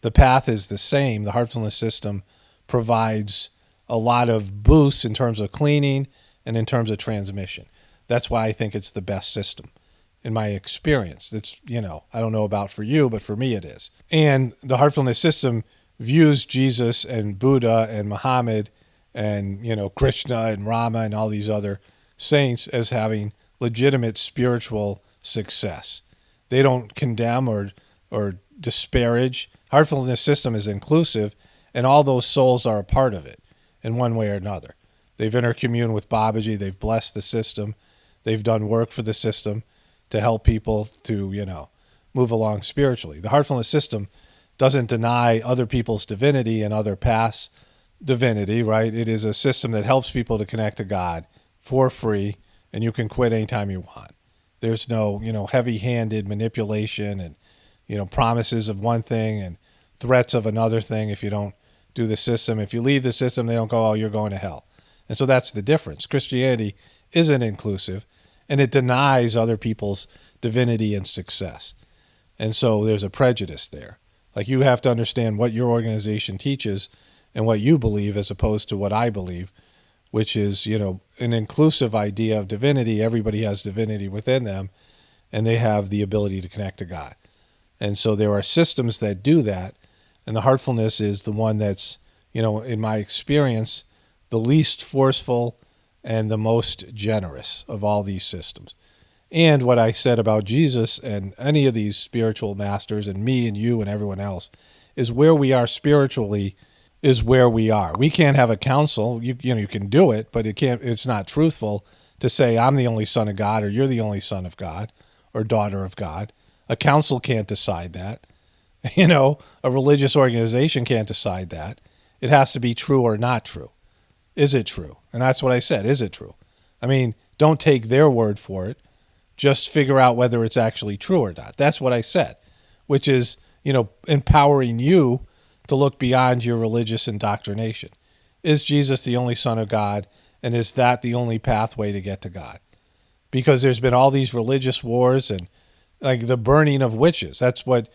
The path is the same. The Heartfulness system provides a lot of boosts in terms of cleaning and in terms of transmission. That's why I think it's the best system in my experience. It's, I don't know about for you, but for me it is. And the Heartfulness system views Jesus and Buddha and Muhammad and, Krishna and Rama and all these other saints as having legitimate spiritual success. They don't condemn or disparage. Heartfulness system is inclusive, and all those souls are a part of it in one way or another. They've intercommuned with Babaji. They've blessed the system. They've done work for the system to help people to, move along spiritually. The Heartfulness system doesn't deny other people's divinity and other paths' divinity, right? It is a system that helps people to connect to God for free, and you can quit anytime you want. There's no, heavy-handed manipulation and, promises of one thing and threats of another thing if you don't do the system. If you leave the system, they don't go, oh, you're going to hell. And so that's the difference. Christianity isn't inclusive, and it denies other people's divinity and success. And so there's a prejudice there. Like, you have to understand what your organization teaches and what you believe as opposed to what I believe, which is, an inclusive idea of divinity. Everybody has divinity within them, and they have the ability to connect to God. And so there are systems that do that, and the Heartfulness is the one that's, in my experience, the least forceful and the most generous of all these systems. And what I said about Jesus and any of these spiritual masters and me and you and everyone else is where we are spiritually is where we are. We can't have a council. You can do it, but it's not truthful to say I'm the only son of God or you're the only son of God or daughter of God. A council can't decide that. A religious organization can't decide that. It has to be true or not true. Is it true? And that's what I said. Is it true? I mean, don't take their word for it. Just figure out whether it's actually true or not. That's what I said, which is, empowering you to look beyond your religious indoctrination. Is Jesus the only Son of God? And is that the only pathway to get to God? Because there's been all these religious wars and like the burning of witches. That's what,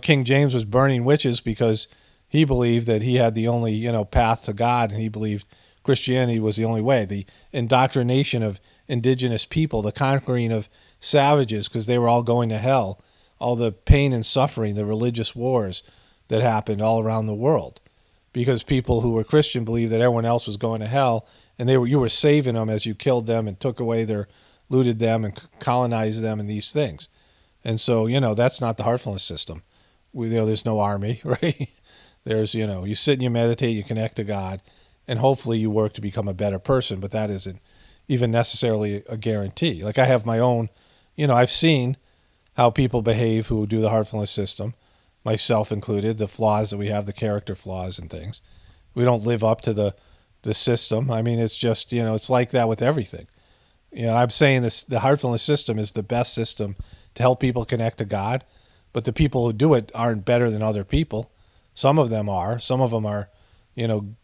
King James was burning witches because he believed that he had the only, path to God, and he believed Christianity was the only way. The indoctrination of indigenous people, the conquering of savages because they were all going to hell, all the pain and suffering, the religious wars that happened all around the world because people who were Christian believed that everyone else was going to hell, and you were saving them as you killed them and took away looted them and colonized them and these things. And so, that's not the heartfulness system. There's no army, right? There's, you sit and you meditate, you connect to God, and hopefully you work to become a better person, but that isn't even necessarily a guarantee. Like I have my own, I've seen how people behave who do the heartfulness system, myself included, the flaws that we have, the character flaws and things. We don't live up to the system. I mean, it's just, it's like that with everything. I'm saying the heartfulness system is the best system to help people connect to God, but the people who do it aren't better than other people. Some of them are. Some of them are,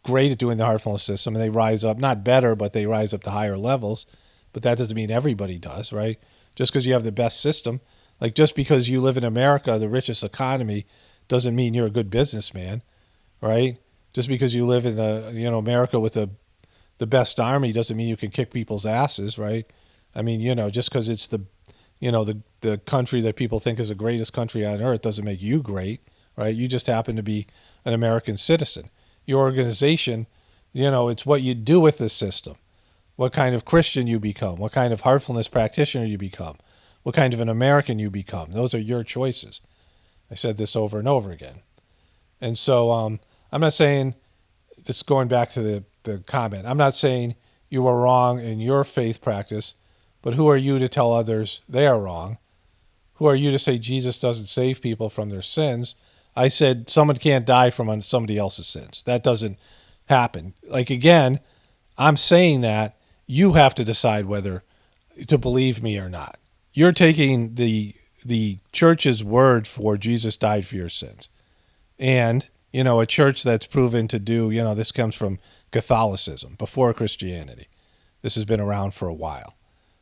great at doing the heartfulness system, and they rise up, not better, but they rise up to higher levels. But that doesn't mean everybody does, right? Just because you have the best system, like just because you live in America, the richest economy, doesn't mean you're a good businessman, right? Just because you live in America with the best army doesn't mean you can kick people's asses, right? I mean, just because it's the country that people think is the greatest country on earth doesn't make you great, right? You just happen to be an American citizen. Your organization, it's what you do with this system, what kind of Christian you become, what kind of heartfulness practitioner you become, what kind of an American you become. Those are your choices. I said this over and over again. And so I'm not saying, just going back to the comment, I'm not saying you are wrong in your faith practice, but who are you to tell others they are wrong? Who are you to say Jesus doesn't save people from their sins? I said someone can't die from somebody else's sins. That doesn't happen. Like, again, I'm saying that you have to decide whether to believe me or not. You're taking the church's word for Jesus died for your sins. And, a church that's proven to do, this comes from Catholicism, before Christianity. This has been around for a while.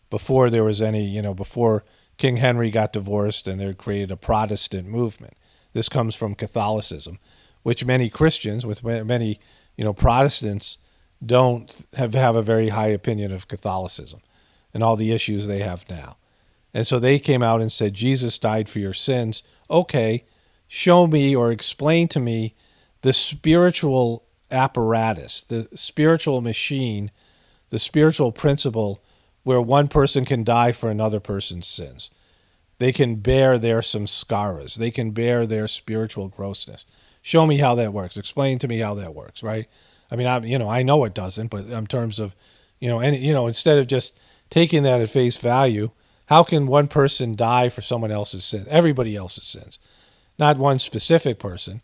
Before there was any, before King Henry got divorced and they created a Protestant movement. This comes from Catholicism, which many Christians, with many, Protestants, don't have a very high opinion of Catholicism and all the issues they have now. And so they came out and said, Jesus died for your sins. Okay, show me or explain to me the spiritual apparatus, the spiritual machine, the spiritual principle where one person can die for another person's sins. They can bear their samskaras. They can bear their spiritual grossness. Show me how that works. Explain to me how that works, right? I mean, I know it doesn't, but in terms of, instead of just taking that at face value, how can one person die for someone else's sins, everybody else's sins, not one specific person?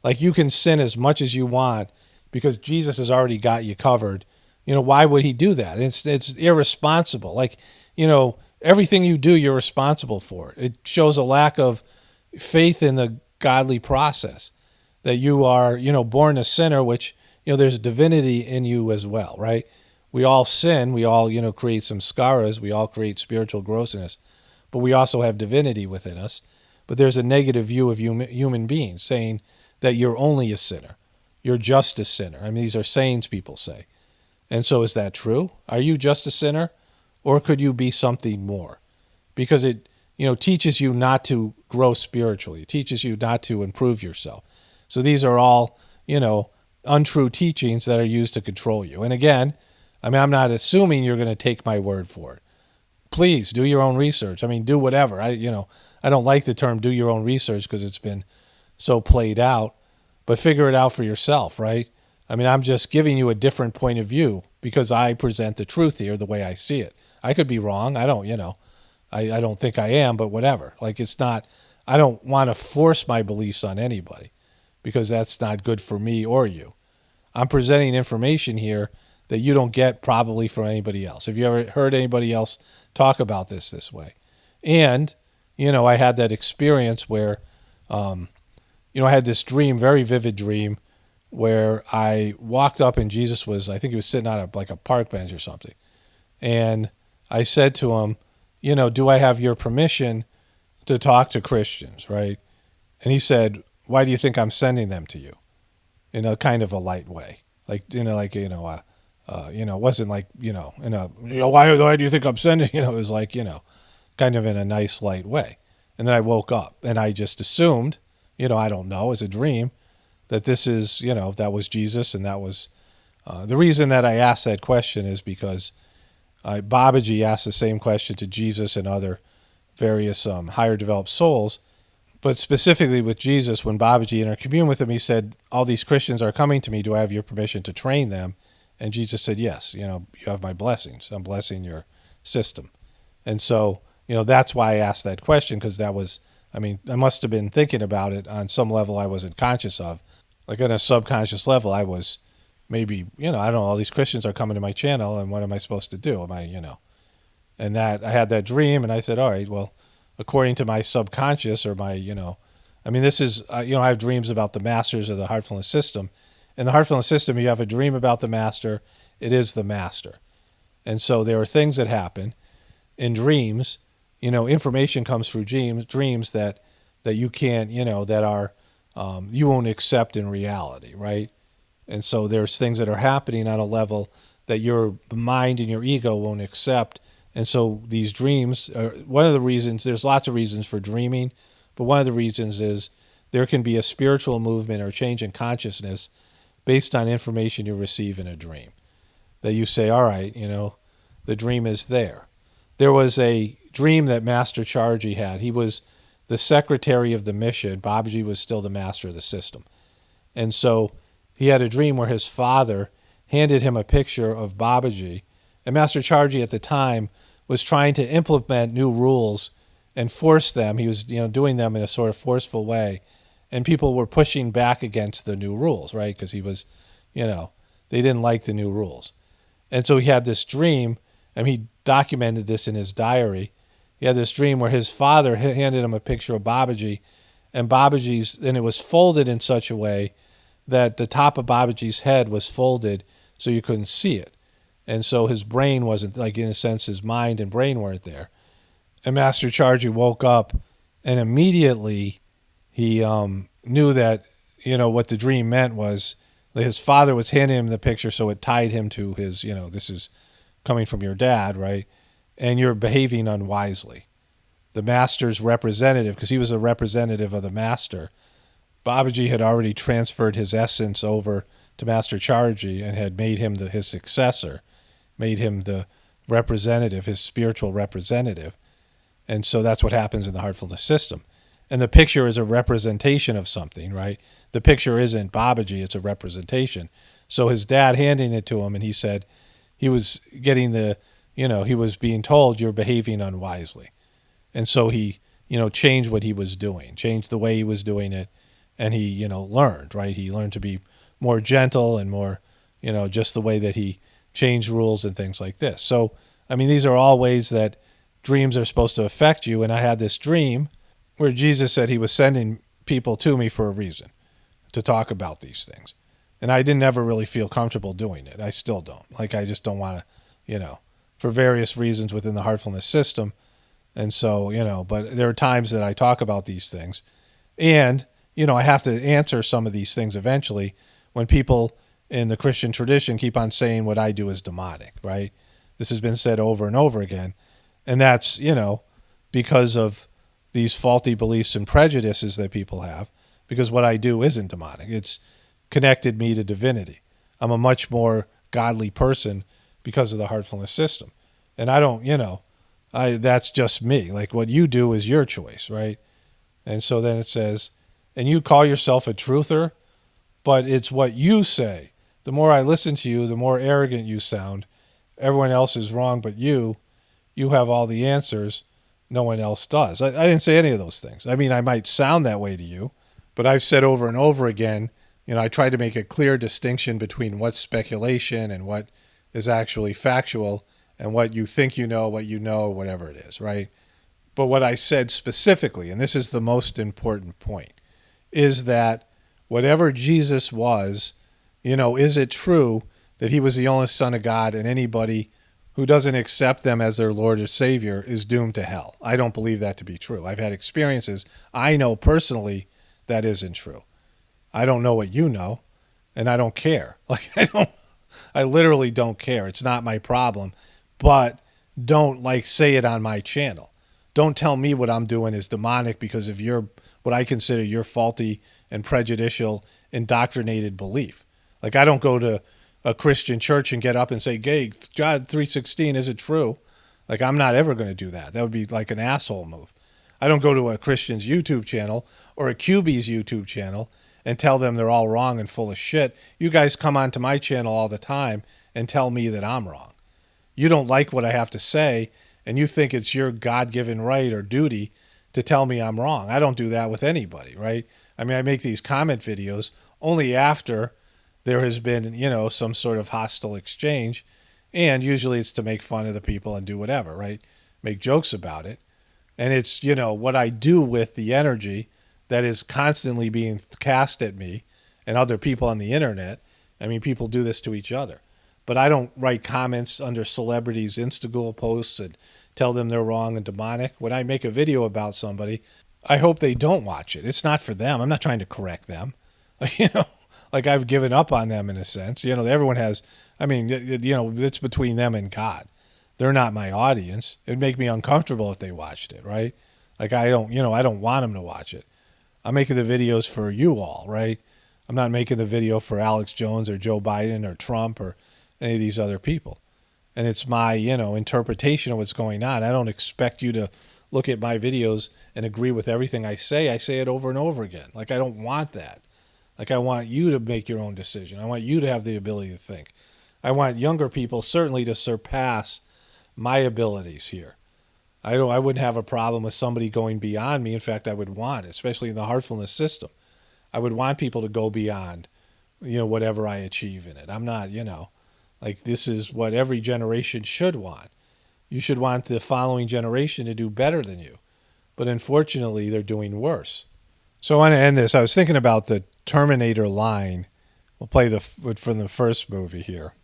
Like, you can sin as much as you want because Jesus has already got you covered. Why would he do that? It's irresponsible. Like, everything you do, you're responsible for. It shows a lack of faith in the godly process, that you are, born a sinner, which, there's divinity in you as well, right? We all sin. We all, create some scaras. We all create spiritual grossness, but we also have divinity within us. But there's a negative view of human beings saying that you're only a sinner. You're just a sinner. I mean, these are sayings people say. And so is that true? Are you just a sinner? Or could you be something more? Because it, teaches you not to grow spiritually. It teaches you not to improve yourself. So these are all, untrue teachings that are used to control you. And again, I mean, I'm not assuming you're going to take my word for it. Please do your own research. I mean, do whatever. I don't like the term do your own research because it's been so played out. but figure it out for yourself, right? I mean, I'm just giving you a different point of view because I present the truth here the way I see it. I could be wrong. I don't, I don't think I am, but whatever. Like, it's not, I don't want to force my beliefs on anybody because that's not good for me or you. I'm presenting information here that you don't get probably from anybody else. Have you ever heard anybody else talk about this way? And, I had that experience where, I had this dream, very vivid dream, where I walked up and Jesus was, I think he was sitting on a park bench or something. And I said to him, do I have your permission to talk to Christians, right? And he said, why do you think I'm sending them to you? In a kind of a light way. It wasn't like, why do you think I'm sending, it was like, kind of in a nice light way. And then I woke up and I just assumed, I don't know, as a dream, that this is, that was Jesus. And that was, the reason that I asked that question is because Babaji asked the same question to Jesus and other various higher developed souls. But specifically with Jesus, when Babaji intercommuned with him, he said, all these Christians are coming to me. Do I have your permission to train them? And Jesus said, yes, you have my blessings. I'm blessing your system. And so, that's why I asked that question, because that was, I must have been thinking about it on some level I wasn't conscious of. Like on a subconscious level, I was maybe, I don't know, all these Christians are coming to my channel, and what am I supposed to do? And that I had that dream, and I said, all right, well, according to my subconscious or my, this is, I have dreams about the masters of the heartfulness system. In the heartfulness system, you have a dream about the master. It is the master. And so there are things that happen in dreams, information comes through dreams that you can't, that are, you won't accept in reality, right? And so there's things that are happening on a level that your mind and your ego won't accept. And so these dreams are one of the reasons. There's lots of reasons for dreaming, but one of the reasons is there can be a spiritual movement or change in consciousness based on information you receive in a dream. That you say, all right, the dream is there. There was a dream that Master Charji had. He was the secretary of the mission. Babaji was still the master of the system. And so he had a dream where his father handed him a picture of Babaji. And Master Charji at the time was trying to implement new rules and force them. He was, doing them in a sort of forceful way. And people were pushing back against the new rules, right? Because he was, they didn't like the new rules. And so he had this dream, and he documented this in his diary. He had this dream where his father handed him a picture of Babaji, and it was folded in such a way that the top of Babaji's head was folded so you couldn't see it. And so his brain wasn't, like, in a sense, his mind and brain weren't there. And Master Charji woke up, and immediately he knew that, what the dream meant was that his father was handing him the picture, so it tied him to his, this is coming from your dad, right? And you're behaving unwisely. The master's representative, because he was a representative of the master, Babaji had already transferred his essence over to Master Charji and had made him his successor, made him the representative, his spiritual representative. And so that's what happens in the heartfulness system. And the picture is a representation of something, right? The picture isn't Babaji, it's a representation. So his dad handing it to him, and he said he was getting he was being told, you're behaving unwisely. And so he, changed what he was doing, changed the way he was doing it. And he, learned, right? He learned to be more gentle and more, just the way that he changed rules and things like this. So, these are all ways that dreams are supposed to affect you. And I had this dream where Jesus said he was sending people to me for a reason, to talk about these things. And I didn't ever really feel comfortable doing it. I still don't. Like, I just don't want to, for various reasons within the heartfulness system. And so, but there are times that I talk about these things. And, I have to answer some of these things eventually when people in the Christian tradition keep on saying what I do is demonic, right? This has been said over and over again. And that's, because of these faulty beliefs and prejudices that people have, because what I do isn't demonic. It's connected me to divinity. I'm a much more godly person because of the heartfulness system. And I don't, that's just me. Like, what you do is your choice, right? And so then it says, and you call yourself a truther? but it's what you say. The more I listen to you, the more arrogant you sound. Everyone else is wrong but you. You have all the answers. No one else does. I didn't say any of those things. I mean, I might sound that way to you, but I've said over and over again, I try to make a clear distinction between what's speculation and what is actually factual, and what you think you know, whatever it is, right? But what I said specifically, and this is the most important point, is that whatever Jesus was, is it true that he was the only Son of God, and anybody who doesn't accept them as their Lord or Savior is doomed to hell? I don't believe that to be true. I've had experiences. I know personally that isn't true. I don't know what you know, and I don't care. I literally don't care. It's not my problem. But don't say it on my channel. Don't tell me what I'm doing is demonic because of what I consider your faulty and prejudicial, indoctrinated belief. I don't go to a Christian church and get up and say, "Gay, John 3:16, is it true?" I'm not ever going to do that. That would be like an asshole move. I don't go to a Christian's YouTube channel or a QB's YouTube channel and tell them they're all wrong and full of shit. You guys come onto my channel all the time and tell me that I'm wrong. You don't like what I have to say, and you think it's your God-given right or duty to tell me I'm wrong. I don't do that with anybody, right? I mean, I make these comment videos only after there has been, some sort of hostile exchange, and usually it's to make fun of the people and do whatever, right? Make jokes about it. And it's, what I do with the energy that is constantly being cast at me and other people on the internet. I mean, people do this to each other. But I don't write comments under celebrities' Instagram posts and tell them they're wrong and demonic. When I make a video about somebody, I hope they don't watch it. It's not for them. I'm not trying to correct them. I've given up on them in a sense. Everyone has, it's between them and God. They're not my audience. It'd make me uncomfortable if they watched it, right? I don't want them to watch it. I'm making the videos for you all, right? I'm not making the video for Alex Jones or Joe Biden or Trump or any of these other people. And it's my, interpretation of what's going on. I don't expect you to look at my videos and agree with everything I say. I say it over and over again. I don't want that. I want you to make your own decision. I want you to have the ability to think. I want younger people certainly to surpass my abilities here. I wouldn't have a problem with somebody going beyond me. In fact, I would want, especially in the heartfulness system, I would want people to go beyond, whatever I achieve in it. I'm not, this is what every generation should want. You should want the following generation to do better than you. But unfortunately, they're doing worse. So I want to end this. I was thinking about the Terminator line. We'll play from the first movie here.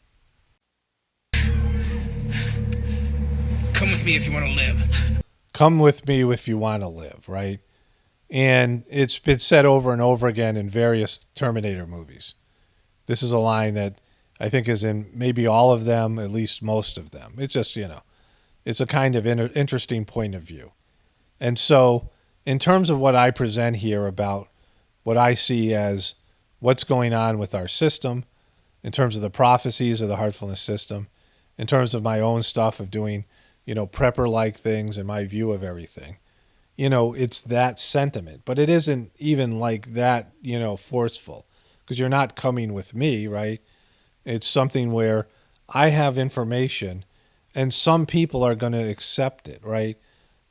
Come with me if you want to live. Come with me if you want to live, right? And it's been said over and over again in various Terminator movies. This is a line that I think is in maybe all of them, at least most of them. It's just, it's a kind of interesting point of view. And so in terms of what I present here about what I see as what's going on with our system, in terms of the prophecies of the heartfulness system, in terms of my own stuff of doing, prepper-like things and my view of everything, it's that sentiment. But it isn't even like that, forceful, because you're not coming with me, right? It's something where I have information and some people are going to accept it, right?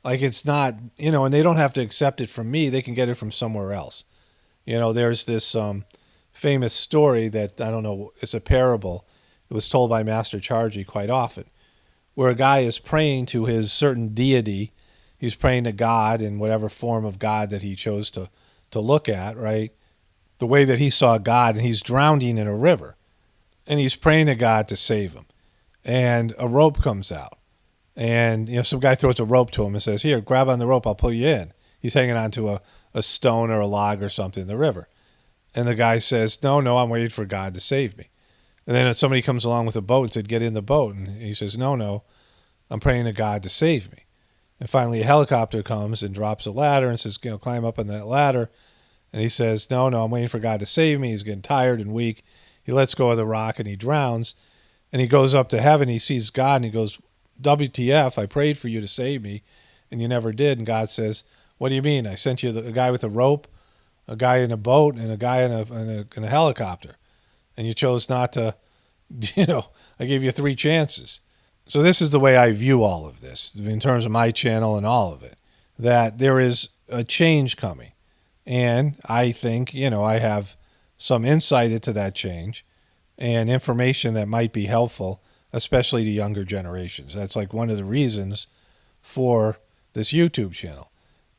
It's not, and they don't have to accept it from me. They can get it from somewhere else. There's this famous story that, I don't know, it's a parable. It was told by Master Chargy quite often, where a guy is praying to his certain deity. He's praying to God in whatever form of God that he chose to look at, right? The way that he saw God, and he's drowning in a river. And he's praying to God to save him. And a rope comes out. And, some guy throws a rope to him and says, "Here, grab on the rope, I'll pull you in." He's hanging onto a stone or a log or something in the river. And the guy says, no, I'm waiting for God to save me. And then somebody comes along with a boat and said, "Get in the boat." And he says, no, I'm praying to God to save me. And finally a helicopter comes and drops a ladder and says, climb up on that ladder. And he says, no, I'm waiting for God to save me. He's getting tired and weak. He lets go of the rock and he drowns. And he goes up to heaven. He sees God and he goes, "WTF, I prayed for you to save me and you never did." And God says, "What do you mean? I sent you the guy with a rope, a guy in a boat and a guy in a helicopter, and you chose not to. I gave you 3 chances. So this is the way I view all of this in terms of my channel and all of it, that there is a change coming. And I think, I have some insight into that change and information that might be helpful, especially to younger generations. That's like one of the reasons for this YouTube channel.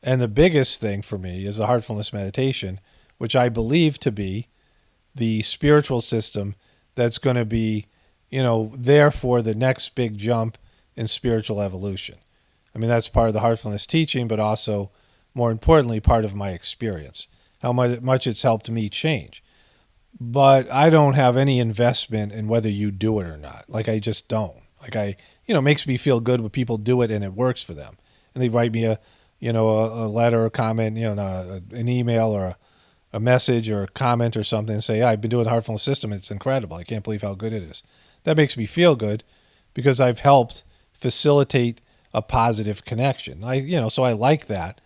And the biggest thing for me is the heartfulness meditation, which I believe to be the spiritual system that's going to be, there for the next big jump in spiritual evolution. I mean, that's part of the heartfulness teaching, but also, more importantly, part of my experience, how much it's helped me change. But I don't have any investment in whether you do it or not. Like, I just don't. Like, it makes me feel good when people do it and it works for them. And they write me a letter or comment, an email or a message or a comment or something and say, I've been doing the heartfulness system. It's incredible. I can't believe how good it is. That makes me feel good because I've helped facilitate a positive connection. So I like that,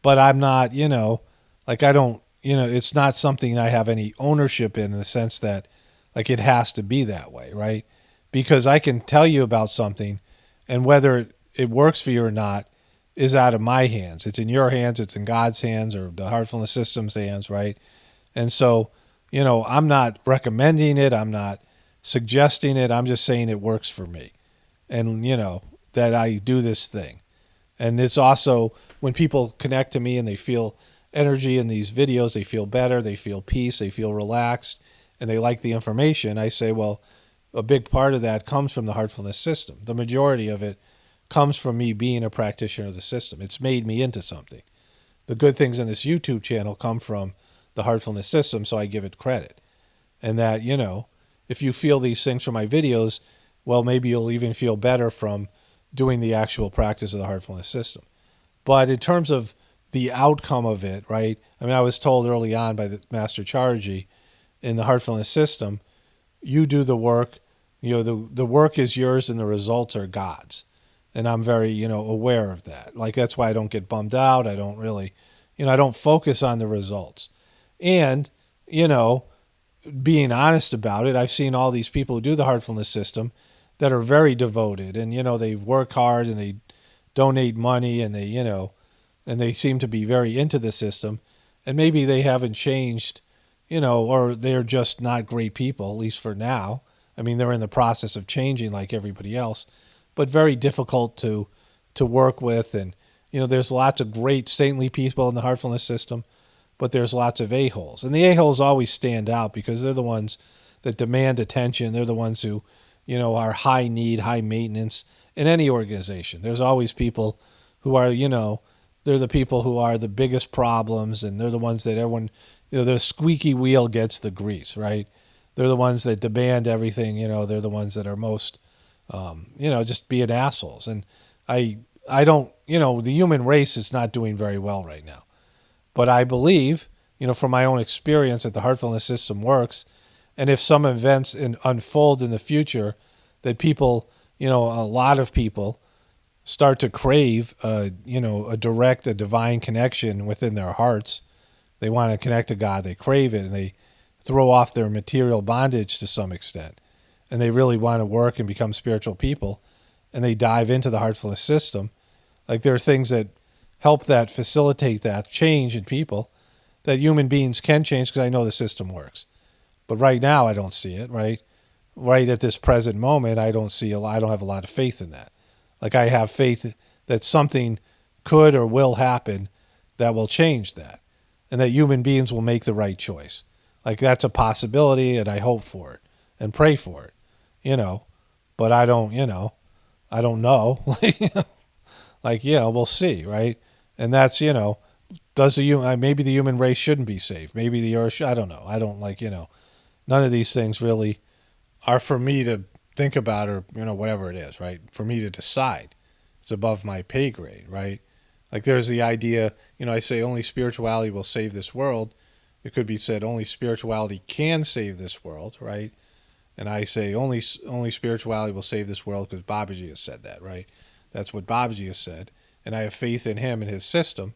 but I'm not, I don't, it's not something I have any ownership in the sense that like it has to be that way, right? Because I can tell you about something and whether it works for you or not is out of my hands. It's in your hands, it's in God's hands or the heartfulness system's hands, right? And so, I'm not recommending it, I'm not suggesting it, I'm just saying it works for me. And, that I do this thing. And it's also when people connect to me and they feel energy in these videos, they feel better, they feel peace, they feel relaxed, and they like the information, I say, well, a big part of that comes from the heartfulness system. The majority of it comes from me being a practitioner of the system. It's made me into something. The good things in this YouTube channel come from the heartfulness system, so I give it credit. And that, if you feel these things from my videos, well, maybe you'll even feel better from doing the actual practice of the heartfulness system. But in terms of the outcome of it, right? I mean, I was told early on by the Master Charji in the heartfulness system, you do the work, the work is yours and the results are God's. And I'm very, aware of that. Like, that's why I don't get bummed out. I don't really, I don't focus on the results. And, being honest about it, I've seen all these people who do the heartfulness system that are very devoted and, they work hard and they donate money and they, and they seem to be very into the system. And maybe they haven't changed, or they're just not great people, at least for now. I mean, they're in the process of changing like everybody else, but very difficult to work with. And, there's lots of great saintly people in the heartfulness system, but there's lots of a-holes. And the a-holes always stand out because they're the ones that demand attention. They're the ones who, are high need, high maintenance in any organization. There's always people who are, they're the people who are the biggest problems, and they're the ones that everyone, the squeaky wheel gets the grease, right? They're the ones that demand everything, they're the ones that are most, just being assholes. And I don't, the human race is not doing very well right now. But I believe, from my own experience that the heartfulness system works. And if some events unfold in the future that people, a lot of people start to crave, a divine connection within their hearts. They want to connect to God. They crave it, and they throw off their material bondage to some extent. And they really want to work and become spiritual people. And they dive into the heartfulness system. Like, there are things that help that, facilitate that change in people that human beings can change because I know the system works. But right now, I don't see it, right? Right at this present moment, I don't have a lot of faith in that. Like, I have faith that something could or will happen that will change that, and that human beings will make the right choice. Like, that's a possibility, and I hope for it and pray for it, but I don't know. We'll see, right? And that's, maybe the human race shouldn't be saved. Maybe the earth, I don't know. I don't none of these things really are for me to think about or, whatever it is, right? For me to decide. It's above my pay grade, right? Like, there's the idea, I say only spirituality will save this world. It could be said only spirituality can save this world, right? And I say only spirituality will save this world because Babaji has said that, right? That's what Babaji has said. And I have faith in him and his system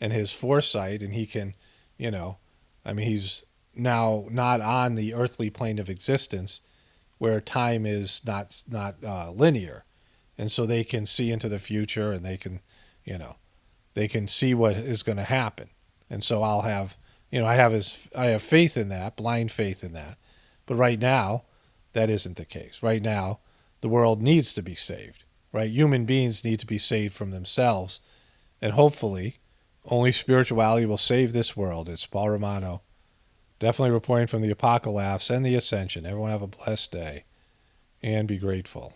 and his foresight, and he can, you know, I mean, he's now not on the earthly plane of existence where time is not linear. And so they can see into the future, and they can, you know, they can see what is going to happen. And so I'll have, you know, I have faith in that, blind faith in that. But right now, that isn't the case. Right now, the world needs to be saved, right? Human beings need to be saved from themselves. And hopefully, only spirituality will save this world. It's Paul Romano, definitely reporting from the Apocalypse and the Ascension. Everyone have a blessed day and be grateful.